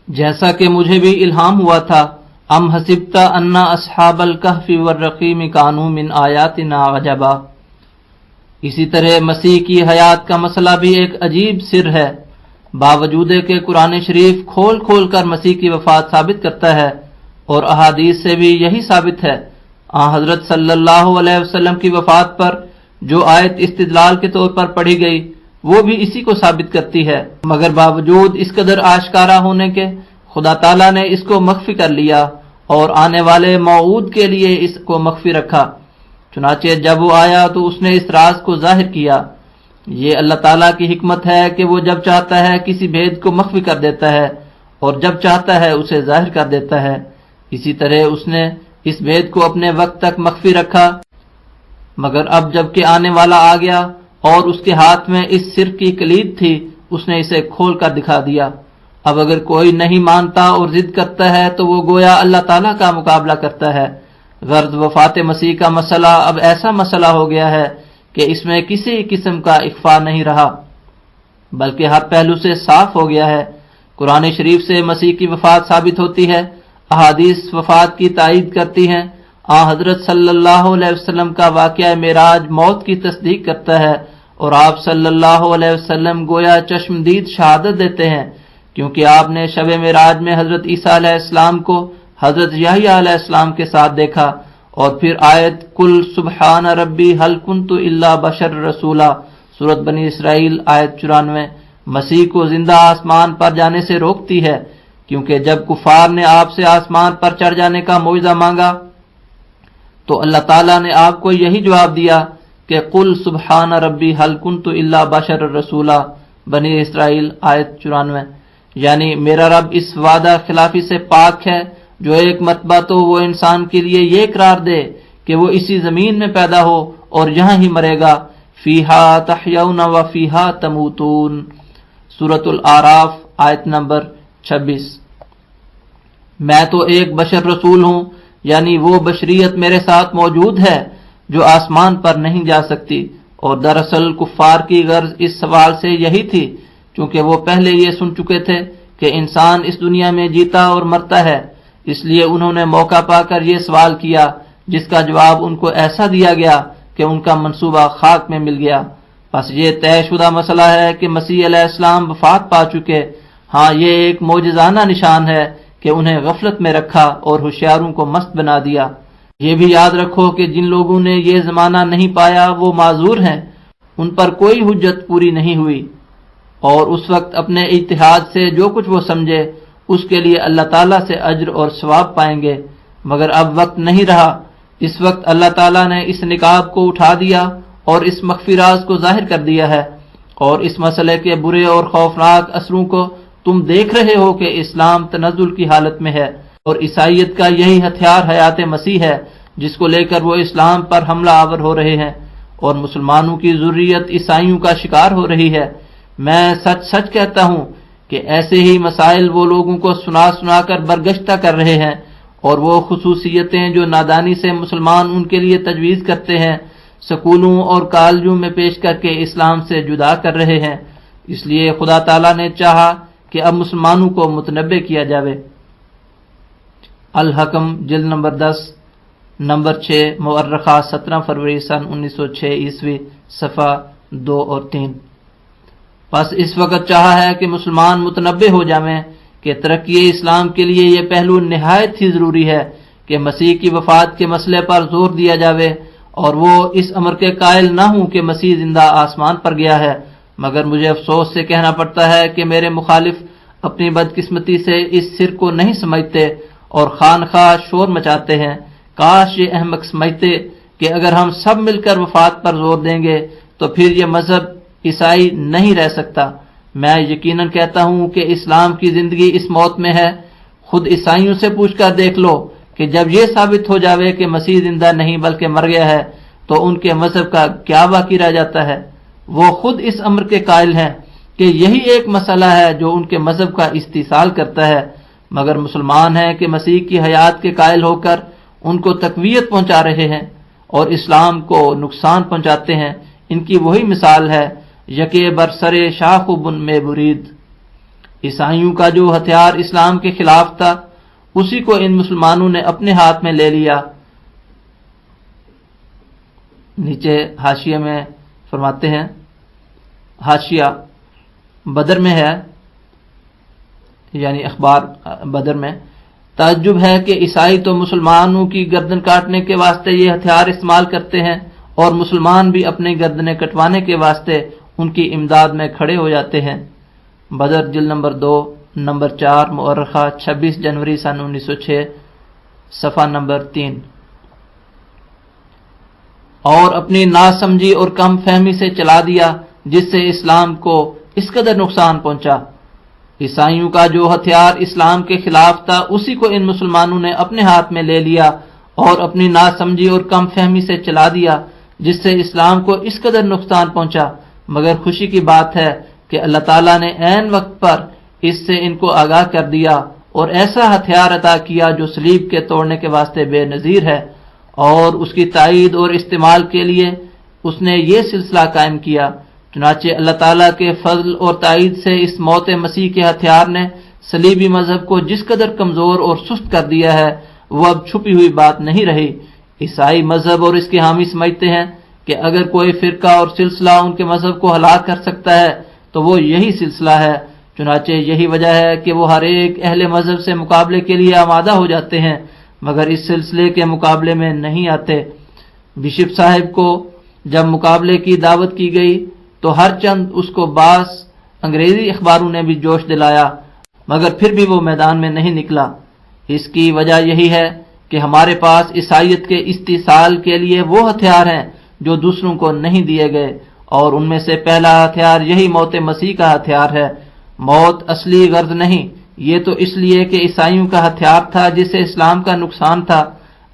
جیسا کہ مجھے بھی الہام ہوا تھا۔ ام حسبت ان اصحاب الکہف والرقیم کانوا من آیاتنا عجبا۔ اسی طرح مسیح کی حیات کا مسئلہ بھی ایک عجیب سر ہے، باوجود کہ قرآن شریف کھول کھول کر مسیح کی وفات ثابت کرتا ہے، اور احادیث سے بھی یہی ثابت ہے۔ حضرت صلی اللہ علیہ وسلم کی وفات پر جو آیت استدلال کے طور پر پڑھی گئی وہ بھی اسی کو ثابت کرتی ہے، مگر باوجود اس قدر آشکارا ہونے کے خدا تعالیٰ نے اس کو مخفی کر لیا اور آنے والے موعود کے لیے اس کو مخفی رکھا۔ چنانچہ جب وہ آیا تو اس نے اس راز کو ظاہر کیا۔ یہ اللہ تعالیٰ کی حکمت ہے کہ وہ جب چاہتا ہے کسی بھید کو مخفی کر دیتا ہے اور جب چاہتا ہے اسے ظاہر کر دیتا ہے۔ اسی طرح اس نے اس بھید کو اپنے وقت تک مخفی رکھا، مگر اب جب کہ آنے والا آ گیا اور اس کے ہاتھ میں اس سر کی کلید تھی، اس نے اسے کھول کر دکھا دیا۔ اب اگر کوئی نہیں مانتا اور ضد کرتا ہے تو وہ گویا اللہ تعالیٰ کا مقابلہ کرتا ہے۔ غرض وفات مسیح کا مسئلہ اب ایسا مسئلہ ہو گیا ہے کہ اس میں کسی قسم کا اخفا نہیں رہا، بلکہ ہر پہلو سے صاف ہو گیا ہے۔ قرآن شریف سے مسیح کی وفات ثابت ہوتی ہے، احادیث وفات کی تائید کرتی ہیں، حضرت صلی اللہ علیہ وسلم کا واقعہ معراج موت کی تصدیق کرتا ہے، اور آپ صلی اللہ علیہ وسلم گویا چشمدید شہادت دیتے ہیں، کیونکہ آپ نے شب معراج میں حضرت عیسیٰ علیہ السلام کو حضرت یحییٰ علیہ السلام کے ساتھ دیکھا، اور پھر آیت کل سبحان ربی هل کنت الا بشر رسولا، سورۃ بنی اسرائیل آیت 94 مسیح کو زندہ آسمان پر جانے سے روکتی ہے، کیونکہ جب کفار نے آپ سے آسمان پر چڑھ جانے کا معجزہ مانگا تو اللہ تعالیٰ نے آپ کو یہی جواب دیا کہ قل سبحان ربی هل کنت الا بشر رسولا، بنی اسرائیل آیت 94، یعنی میرا رب اس وعدہ خلافی سے پاک ہے جو ایک مرتبہ تو وہ انسان کے لیے یہ اقرار دے کہ وہ اسی زمین میں پیدا ہو اور یہاں ہی مرے گا، فیہا تحیون و فیہا تموتون، سورۃ الاعراف آیت نمبر 26۔ میں تو ایک بشر رسول ہوں، یعنی وہ بشریت میرے ساتھ موجود ہے، جو آسمان پر نہیں جا سکتی، اور دراصل کفار کی غرض اس سوال سے یہی تھی، چونکہ وہ پہلے یہ سن چکے تھے کہ انسان اس دنیا میں جیتا اور مرتا ہے، اس لیے انہوں نے موقع پا کر یہ سوال کیا، جس کا جواب ان کو ایسا دیا گیا کہ ان کا منصوبہ خاک میں مل گیا۔ بس یہ طے شدہ مسئلہ ہے کہ مسیح علیہ السلام وفات پا چکے۔ ہاں، یہ ایک معجزانہ نشان ہے کہ انہیں غفلت میں رکھا اور ہوشیاروں کو مست بنا دیا۔ یہ بھی یاد رکھو کہ جن لوگوں نے یہ زمانہ نہیں پایا وہ معذور ہیں، ان پر کوئی حجت پوری نہیں ہوئی، اور اس وقت اپنے اجتہاد سے جو کچھ وہ سمجھے اس کے لیے اللہ تعالیٰ سے اجر اور ثواب پائیں گے۔ مگر اب وقت نہیں رہا، اس وقت اللہ تعالیٰ نے اس نقاب کو اٹھا دیا اور اس مخفی راز کو ظاہر کر دیا ہے، اور اس مسئلے کے برے اور خوفناک اثروں کو تم دیکھ رہے ہو کہ اسلام تنزل کی حالت میں ہے، اور عیسائیت کا یہی ہتھیار حیات مسیح ہے جس کو لے کر وہ اسلام پر حملہ آور ہو رہے ہیں، اور مسلمانوں کی ذریت عیسائیوں کا شکار ہو رہی ہے۔ میں سچ سچ کہتا ہوں کہ ایسے ہی مسائل وہ لوگوں کو سنا سنا کر برگشتہ کر رہے ہیں، اور وہ خصوصیتیں جو نادانی سے مسلمان ان کے لیے تجویز کرتے ہیں سکولوں اور کالجوں میں پیش کر کے اسلام سے جدا کر رہے ہیں۔ اس لیے خدا تعالیٰ نے چاہا کہ اب مسلمانوں کو متنبع کیا جاوے۔ الحکم جلد نمبر 10 نمبر 6 مورخہ 17 فروری سن 1906 عیسوی صفحہ 2 اور 3۔ بس اس وقت چاہا ہے کہ مسلمان متنبع ہو جاویں کہ ترقی اسلام کے لیے یہ پہلو نہایت ہی ضروری ہے کہ مسیح کی وفات کے مسئلے پر زور دیا جاوے، اور وہ اس امر کے قائل نہ ہوں کہ مسیح زندہ آسمان پر گیا ہے۔ مگر مجھے افسوس سے کہنا پڑتا ہے کہ میرے مخالف اپنی بدقسمتی سے اس سر کو نہیں سمجھتے اور خواہ شور مچاتے ہیں۔ کاش یہ احمق سمجھتے کہ اگر ہم سب مل کر وفات پر زور دیں گے تو پھر یہ مذہب عیسائی نہیں رہ سکتا۔ میں یقیناً کہتا ہوں کہ اسلام کی زندگی اس موت میں ہے۔ خود عیسائیوں سے پوچھ کر دیکھ لو کہ جب یہ ثابت ہو جاوے کہ مسیح زندہ نہیں بلکہ مر گیا ہے تو ان کے مذہب کا کیا باقی رہ جاتا ہے؟ وہ خود اس امر کے قائل ہیں کہ یہی ایک مسئلہ ہے جو ان کے مذہب کا استحصال کرتا ہے، مگر مسلمان ہیں کہ مسیح کی حیات کے قائل ہو کر ان کو تقویت پہنچا رہے ہیں اور اسلام کو نقصان پہنچاتے ہیں۔ ان کی وہی مثال ہے یکے برسر شاخ و بن میں برید۔ عیسائیوں کا جو ہتھیار اسلام کے خلاف تھا اسی کو ان مسلمانوں نے اپنے ہاتھ میں لے لیا۔ نیچے حاشیے میں فرماتے ہیں، حاشیہ بدر میں ہے، یعنی اخبار بدر میں، تعجب ہے کہ عیسائی تو مسلمانوں کی گردن کاٹنے کے واسطے یہ ہتھیار استعمال کرتے ہیں، اور مسلمان بھی اپنی گردنیں کٹوانے کے واسطے ان کی امداد میں کھڑے ہو جاتے ہیں۔ بدر جلد نمبر 2 نمبر 4 مورخہ 26 جنوری سن 1906 صفحہ نمبر 3۔ اور اپنی ناسمجھی اور کم فہمی سے چلا دیا جس سے اسلام کو اس قدر نقصان پہنچا۔ عیسائیوں کا جو ہتھیار اسلام کے خلاف تھا اسی کو ان مسلمانوں نے اپنے ہاتھ میں لے لیا اور اپنی ناسمجھی اور کم فہمی سے چلا دیا جس سے اسلام کو اس قدر نقصان پہنچا۔ مگر خوشی کی بات ہے کہ اللہ تعالیٰ نے عین وقت پر اس سے ان کو آگاہ کر دیا اور ایسا ہتھیار عطا کیا جو صلیب کے توڑنے کے واسطے بے نظیر ہے، اور اس کی تائید اور استعمال کے لیے اس نے یہ سلسلہ قائم کیا۔ چنانچہ اللہ تعالیٰ کے فضل اور تائید سے اس موت مسیح کے ہتھیار نے صلیبی مذہب کو جس قدر کمزور اور سست کر دیا ہے وہ اب چھپی ہوئی بات نہیں رہی۔ عیسائی مذہب اور اس کے حامی سمجھتے ہیں کہ اگر کوئی فرقہ اور سلسلہ ان کے مذہب کو ہلاک کر سکتا ہے تو وہ یہی سلسلہ ہے۔ چنانچہ یہی وجہ ہے کہ وہ ہر ایک اہل مذہب سے مقابلے کے لیے آمادہ ہو جاتے ہیں مگر اس سلسلے کے مقابلے میں نہیں آتے۔ بشپ صاحب کو جب مقابلے کی دعوت کی گئی تو ہر چند اس کو بعض انگریزی اخباروں نے بھی جوش دلایا مگر پھر بھی وہ میدان میں نہیں نکلا۔ اس کی وجہ یہی ہے کہ ہمارے پاس عیسائیت کے استحصال کے لیے وہ ہتھیار ہیں جو دوسروں کو نہیں دیے گئے، اور ان میں سے پہلا ہتھیار یہی موت مسیح کا ہتھیار ہے۔ موت اصلی غرض نہیں، یہ تو اس لیے کہ عیسائیوں کا ہتھیار تھا جس سے اسلام کا نقصان تھا۔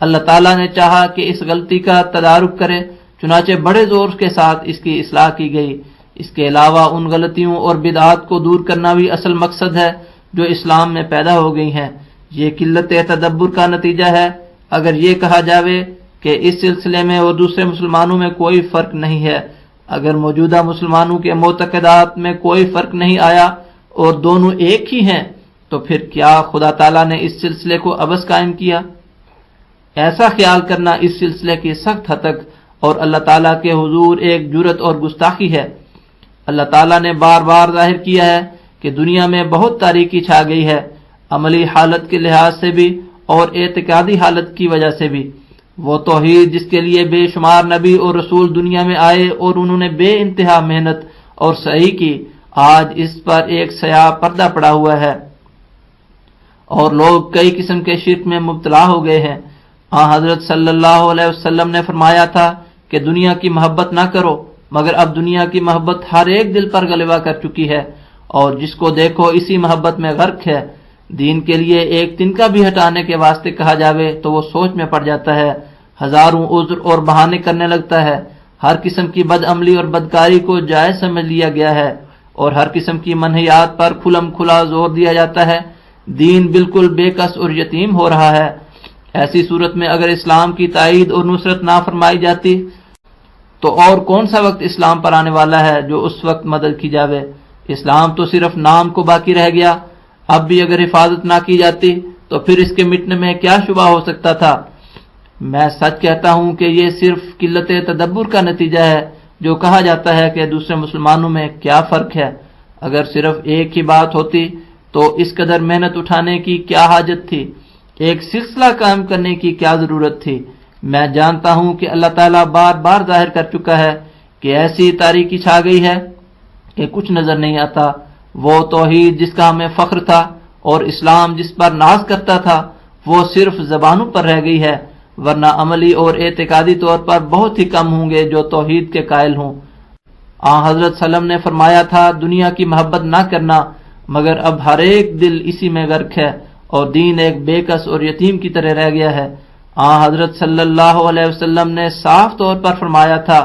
اللہ تعالیٰ نے چاہا کہ اس غلطی کا تدارک کرے، چنانچہ بڑے زور کے ساتھ اس کی اصلاح کی گئی۔ اس کے علاوہ ان غلطیوں اور بدعات کو دور کرنا بھی اصل مقصد ہے جو اسلام میں پیدا ہو گئی ہیں۔ یہ قلت تدبر کا نتیجہ ہے۔ اگر یہ کہا جاوے کہ اس سلسلے میں اور دوسرے مسلمانوں میں کوئی فرق نہیں ہے۔ اگر موجودہ مسلمانوں کے معتقدات میں کوئی فرق نہیں آیا اور دونوں ایک ہی ہیں تو پھر کیا خدا تعالیٰ نے اس سلسلے کو ابس قائم کیا؟ ایسا خیال کرنا اس سلسلے کی سخت ہتک اور اللہ تعالیٰ کے حضور ایک جرت اور گستاخی ہے۔ اللہ تعالیٰ نے بار بار ظاہر کیا ہے کہ دنیا میں بہت تاریکی چھا گئی ہے، عملی حالت کے لحاظ سے بھی اور اعتقادی حالت کی وجہ سے بھی۔ وہ توحید جس کے لیے بے شمار نبی اور رسول دنیا میں آئے اور انہوں نے بے انتہا محنت اور سعی کی، آج اس پر ایک سیاہ پردہ پڑا ہوا ہے اور لوگ کئی قسم کے شرک میں مبتلا ہو گئے ہیں۔ حضرت صلی اللہ علیہ وسلم نے فرمایا تھا کہ دنیا کی محبت نہ کرو، مگر اب دنیا کی محبت ہر ایک دل پر غلبہ کر چکی ہے اور جس کو دیکھو اسی محبت میں غرق ہے۔ دین کے لیے ایک تنکا بھی ہٹانے کے واسطے کہا جاوے تو وہ سوچ میں پڑ جاتا ہے، ہزاروں عذر اور بہانے کرنے لگتا ہے۔ ہر قسم کی بد عملی اور بدکاری کو جائز سمجھ لیا گیا ہے اور ہر قسم کی منہیات پر کھلم کھلا زور دیا جاتا ہے۔ دین بالکل بے کس اور یتیم ہو رہا ہے۔ ایسی صورت میں اگر اسلام کی تائید اور نصرت نہ فرمائی جاتی تو اور کون سا وقت اسلام پر آنے والا ہے جو اس وقت مدد کی جاوے؟ اسلام تو صرف نام کو باقی رہ گیا۔ اب بھی اگر حفاظت نہ کی جاتی تو پھر اس کے مٹنے میں کیا شبہ ہو سکتا تھا؟ میں سچ کہتا ہوں کہ یہ صرف قلت تدبر کا نتیجہ ہے جو کہا جاتا ہے کہ دوسرے مسلمانوں میں کیا فرق ہے۔ اگر صرف ایک ہی بات ہوتی تو اس قدر محنت اٹھانے کی کیا حاجت تھی؟ ایک سلسلہ قائم کرنے کی کیا ضرورت تھی؟ میں جانتا ہوں کہ اللہ تعالیٰ بار بار ظاہر کر چکا ہے کہ ایسی تاریکی چھا گئی ہے کہ کچھ نظر نہیں آتا۔ وہ توحید جس کا ہمیں فخر تھا اور اسلام جس پر ناز کرتا تھا وہ صرف زبانوں پر رہ گئی ہے، ورنہ عملی اور اعتقادی طور پر بہت ہی کم ہوں گے جو توحید کے قائل ہوں۔ حضرت صلی اللہ علیہ وسلم نے فرمایا تھا دنیا کی محبت نہ کرنا، مگر اب ہر ایک دل اسی میں غرق ہے اور دین ایک بے کس اور یتیم کی طرح رہ گیا ہے۔ حضرت صلی اللہ علیہ وسلم نے صاف طور پر فرمایا تھا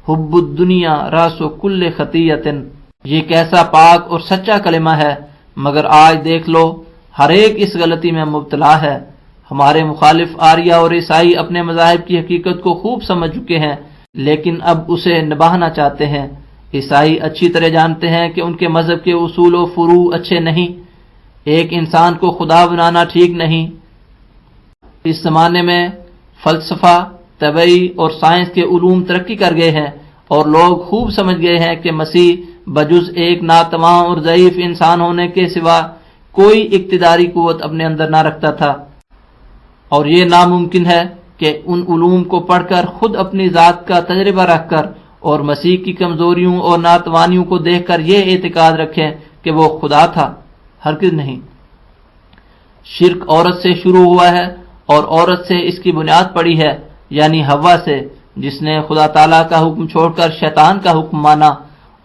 حب الدنیا راس کل خطیۃ۔ یہ کیسا پاک اور سچا کلمہ ہے، مگر آج دیکھ لو ہر ایک اس غلطی میں مبتلا ہے۔ ہمارے مخالف آریہ اور عیسائی اپنے مذاہب کی حقیقت کو خوب سمجھ چکے ہیں لیکن اب اسے نبھانا چاہتے ہیں۔ عیسائی اچھی طرح جانتے ہیں کہ ان کے مذہب کے اصول و فروع اچھے نہیں، ایک انسان کو خدا بنانا ٹھیک نہیں۔ اس زمانے میں فلسفہ، طبعی اور سائنس کے علوم ترقی کر گئے ہیں اور لوگ خوب سمجھ گئے ہیں کہ مسیح بجز ایک ناتواں اور ضعیف انسان ہونے کے سوا کوئی اقتداری قوت اپنے اندر نہ رکھتا تھا، اور یہ ناممکن ہے کہ ان علوم کو پڑھ کر خود اپنی ذات کا تجربہ رکھ کر اور مسیح کی کمزوریوں اور ناتوانیوں کو دیکھ کر یہ اعتقاد رکھیں کہ وہ خدا تھا۔ ہرگز نہیں۔ شرک عورت سے شروع ہوا ہے اور عورت سے اس کی بنیاد پڑی ہے، یعنی حوا سے، جس نے خدا تعالیٰ کا حکم چھوڑ کر شیطان کا حکم مانا،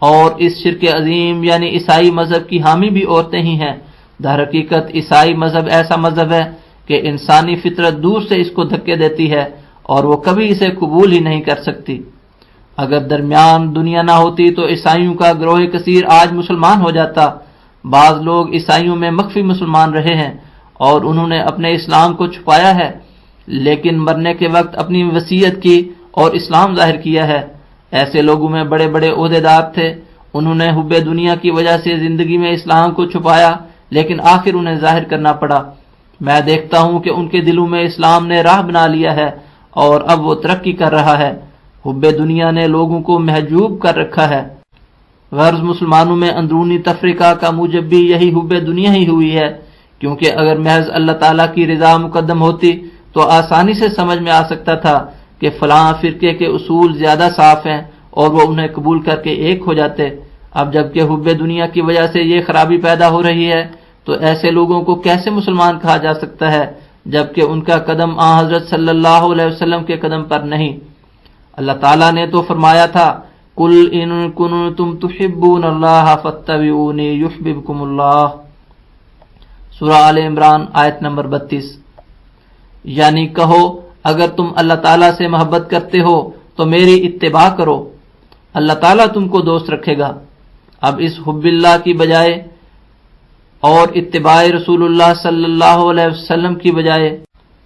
اور اس شرک عظیم یعنی عیسائی مذہب کی حامی بھی عورتیں ہی ہیں۔ در حقیقت عیسائی مذہب ایسا مذہب ہے کہ انسانی فطرت دور سے اس کو دھکے دیتی ہے اور وہ کبھی اسے قبول ہی نہیں کر سکتی۔ اگر درمیان دنیا نہ ہوتی تو عیسائیوں کا گروہ کثیر آج مسلمان ہو جاتا۔ بعض لوگ عیسائیوں میں مخفی مسلمان رہے ہیں اور انہوں نے اپنے اسلام کو چھپایا ہے، لیکن مرنے کے وقت اپنی وصیت کی اور اسلام ظاہر کیا ہے۔ ایسے لوگوں میں بڑے بڑے عہدیدار تھے، انہوں نے حب دنیا کی وجہ سے زندگی میں اسلام کو چھپایا لیکن آخر انہیں ظاہر کرنا پڑا۔ میں دیکھتا ہوں کہ ان کے دلوں میں اسلام نے راہ بنا لیا ہے اور اب وہ ترقی کر رہا ہے۔ حب دنیا نے لوگوں کو محجوب کر رکھا ہے۔ غرض مسلمانوں میں اندرونی تفریقہ کا موجب بھی یہی حب دنیا ہی ہوئی ہے، کیونکہ اگر محض اللہ تعالیٰ کی رضا مقدم ہوتی تو آسانی سے سمجھ میں آ سکتا تھا کہ فلاں فرقے کے اصول زیادہ صاف ہیں اور وہ انہیں قبول کر کے ایک ہو جاتے۔ اب جبکہ حب دنیا کی وجہ سے یہ خرابی پیدا ہو رہی ہے تو ایسے لوگوں کو کیسے مسلمان کہا جا سکتا ہے جبکہ ان کا قدم حضرت صلی اللہ علیہ وسلم کے قدم پر نہیں۔ اللہ تعالیٰ نے تو فرمایا تھا قل ان کنتم تحبون اللہ فاتبعونی یحببکم اللہ، سورہ آل عمران آیت نمبر 32۔ یعنی کہو اگر تم اللہ تعالیٰ سے محبت کرتے ہو تو میری اتباع کرو، اللہ تعالیٰ تم کو دوست رکھے گا۔ اب اس حب اللہ کی بجائے اور اتباع رسول اللہ صلی اللہ علیہ وسلم کی بجائے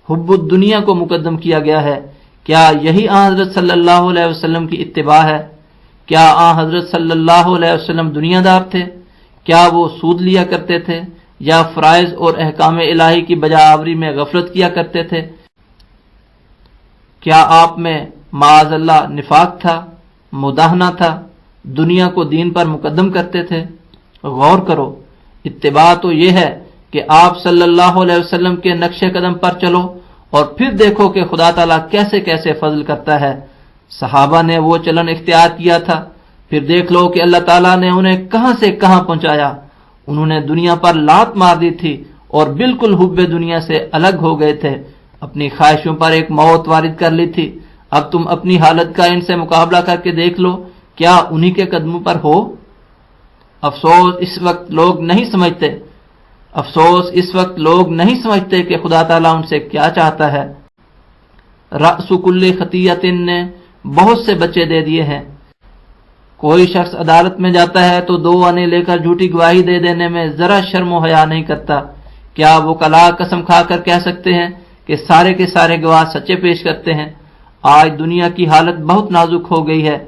حب الدنیا کو مقدم کیا گیا ہے، کیا یہی آن حضرت صلی اللہ علیہ وسلم کی اتباع ہے؟ کیا آن حضرت صلی اللہ علیہ وسلم دنیا دار تھے؟ کیا وہ سود لیا کرتے تھے یا فرائض اور احکام الہی کی بجا آوری میں غفلت کیا کرتے تھے؟ کیا آپ میں معاذ اللہ نفاق تھا، مداہنہ تھا، دنیا کو دین پر مقدم کرتے تھے؟ غور کرو، اتباع تو یہ ہے کہ آپ صلی اللہ علیہ وسلم کے نقش قدم پر چلو اور پھر دیکھو کہ خدا تعالیٰ کیسے کیسے فضل کرتا ہے۔ صحابہ نے وہ چلن اختیار کیا تھا، پھر دیکھ لو کہ اللہ تعالیٰ نے انہیں کہاں سے کہاں پہنچایا۔ انہوں نے دنیا پر لات مار دی تھی اور بالکل حب دنیا سے الگ ہو گئے تھے، اپنی خواہشوں پر ایک موت وارد کر لی تھی۔ اب تم اپنی حالت کا ان سے مقابلہ کر کے دیکھ لو، کیا انہی کے قدموں پر ہو؟ افسوس اس وقت لوگ نہیں سمجھتے کہ خدا تعالیٰ ان سے کیا چاہتا ہے۔ رأس کل خطیۃ نے بہت سے بچے دے دیے ہیں۔ کوئی شخص عدالت میں جاتا ہے تو 2 آنے لے کر جھوٹی گواہی دے دینے میں ذرا شرم و حیا نہیں کرتا۔ کیا وہ کلا قسم کھا کر کہہ سکتے ہیں کہ سارے کے سارے گواہ سچے پیش کرتے ہیں؟ آج دنیا کی حالت بہت نازک ہو گئی ہے،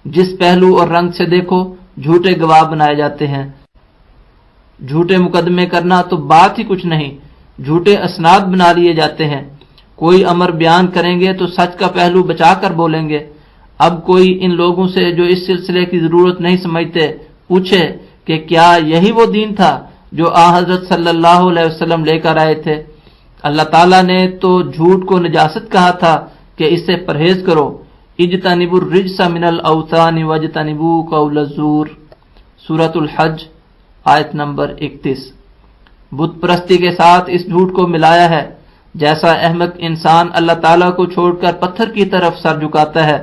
جس پہلو اور رنگ سے دیکھو جھوٹے گواہ بنائے جاتے ہیں۔ جھوٹے مقدمے کرنا تو بات ہی کچھ نہیں، جھوٹے اسناد بنا لیے جاتے ہیں۔ کوئی امر بیان کریں گے تو سچ کا پہلو بچا کر بولیں گے۔ اب کوئی ان لوگوں سے جو اس سلسلے کی ضرورت نہیں سمجھتے پوچھے کہ کیا یہی وہ دین تھا جو آن حضرت صلی اللہ علیہ وسلم لے کر آئے تھے؟ اللہ تعالیٰ نے تو جھوٹ کو نجاست کہا تھا کہ اس سے پرہیز کرو، اجتنبوا الرجس من الاوثان واجتنبوا قول الزور، سورۃ الحج آیت نمبر 31۔ بت پرستی کے ساتھ اس جھوٹ کو ملایا ہے۔ جیسا احمق انسان اللہ تعالیٰ کو چھوڑ کر پتھر کی طرف سر جھکاتا ہے،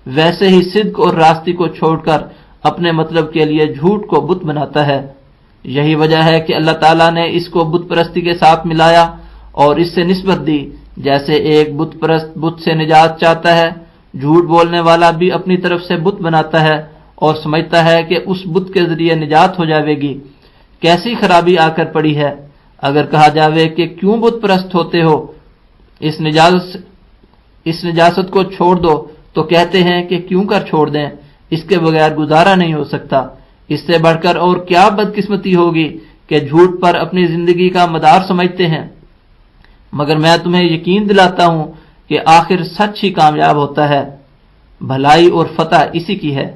ویسے ہی صدق اور راستی کو چھوڑ کر اپنے مطلب کے لیے جھوٹ کو بت بناتا ہے۔ یہی وجہ ہے کہ اللہ تعالیٰ نے اس کو بت پرستی کے ساتھ ملایا اور اس سے نسبت دی۔ جیسے ایک بت پرست بت سے نجات چاہتا ہے، جھوٹ بولنے والا بھی اپنی طرف سے بت بناتا ہے اور سمجھتا ہے کہ اس بت کے ذریعے نجات ہو جاوے گی۔ کیسی خرابی آ کر پڑی ہے! اگر کہا جاوے کہ کیوں بت پرست ہوتے ہو، اس نجاست کو چھوڑ دو، تو کہتے ہیں کہ کیوں کر چھوڑ دیں، اس کے بغیر گزارا نہیں ہو سکتا۔ اس سے بڑھ کر اور کیا بدقسمتی ہوگی کہ جھوٹ پر اپنی زندگی کا مدار سمجھتے ہیں۔ مگر میں تمہیں یقین دلاتا ہوں کہ آخر سچ ہی کامیاب ہوتا ہے، بھلائی اور فتح اسی کی ہے۔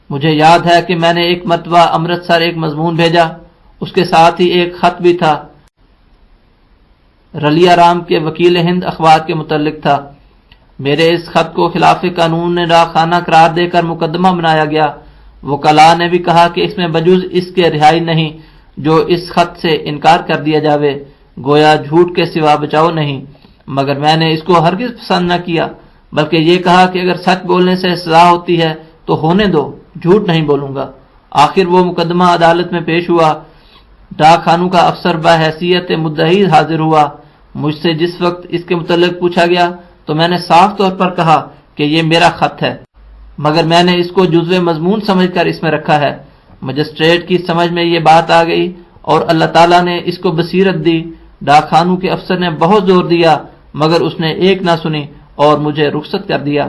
مجھے یاد ہے کہ میں نے ایک مرتبہ امرتسر ایک مضمون بھیجا، اس کے ساتھ ہی ایک خط بھی تھا، رلیہ رام کے وکیل ہند اخبار کے متعلق تھا۔ میرے اس خط کو خلاف قانون خانہ قرار دے کر مقدمہ بنایا گیا۔ وکلاء نے بھی کہا کہ اس میں بجز اس کے رہائی نہیں جو اس خط سے انکار کر دیا جاوے، گویا جھوٹ کے سوا بچاؤ نہیں۔ مگر میں نے اس کو ہرگز پسند نہ کیا، بلکہ یہ کہا کہ اگر سچ بولنے سے سزا ہوتی ہے تو ہونے دو، جھوٹ نہیں بولوں گا۔ آخر وہ مقدمہ عدالت میں پیش ہوا۔ ڈاک خانوں کا افسر بحیثیت مدعی حاضر ہوا۔ مجھ سے جس وقت اس کے متعلق پوچھا گیا تو میں نے صاف طور پر کہا کہ یہ میرا خط ہے، مگر میں نے اس کو جزو مضمون سمجھ کر اس میں رکھا ہے۔ مجسٹریٹ کی سمجھ میں یہ بات آ گئی اور اللہ تعالیٰ نے اس کو بصیرت دی۔ ڈاک خانوں کے افسر نے بہت زور دیا مگر اس نے ایک نہ سنی اور مجھے رخصت کر دیا۔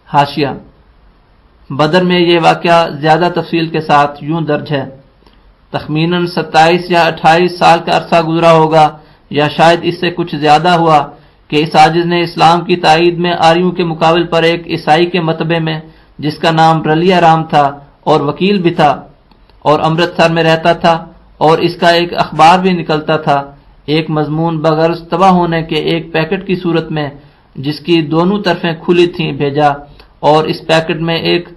حاشیہ: بدر میں یہ واقعہ زیادہ تفصیل کے ساتھ یوں درج ہے: تخمیناً 27 یا 28 سال کا عرصہ گزرا ہوگا یا شاید اس سے کچھ زیادہ ہوا کہ اس عاجز نے اسلام کی تائید میں آریوں کے مقابل پر ایک عیسائی کے مطبع میں جس کا نام رلیہ رام تھا اور وکیل بھی تھا اور امرتسر میں رہتا تھا اور اس کا ایک اخبار بھی نکلتا تھا، ایک مضمون بغرض تباہ ہونے کے ایک پیکٹ کی صورت میں جس کی دونوں طرفیں کھلی تھیں بھیجا اور اس پیکٹ میں ایک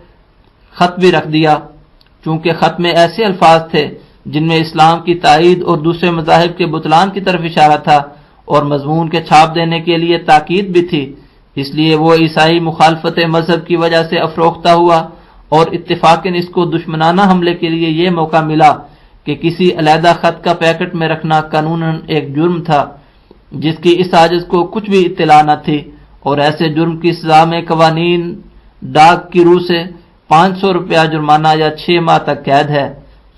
خط بھی رکھ دیا۔ چونکہ خط میں ایسے الفاظ تھے جن میں اسلام کی تائید اور دوسرے مذاہب کے بطلان کی طرف اشارہ تھا اور مضمون کے چھاپ دینے کے لیے تاکید بھی تھی، اس لیے وہ عیسائی مخالفت مذہب کی وجہ سے افروختہ ہوا اور اتفاقاً اس کو دشمنانہ حملے کے لیے یہ موقع ملا کہ کسی علیحدہ خط کا پیکٹ میں رکھنا قانوناً ایک جرم تھا جس کی اس عاجز کو کچھ بھی اطلاع نہ تھی، اور ایسے جرم کی سزا میں قوانین ڈاک کی روح سے 500 روپیہ جرمانہ یا 6 ماہ تک قید ہے۔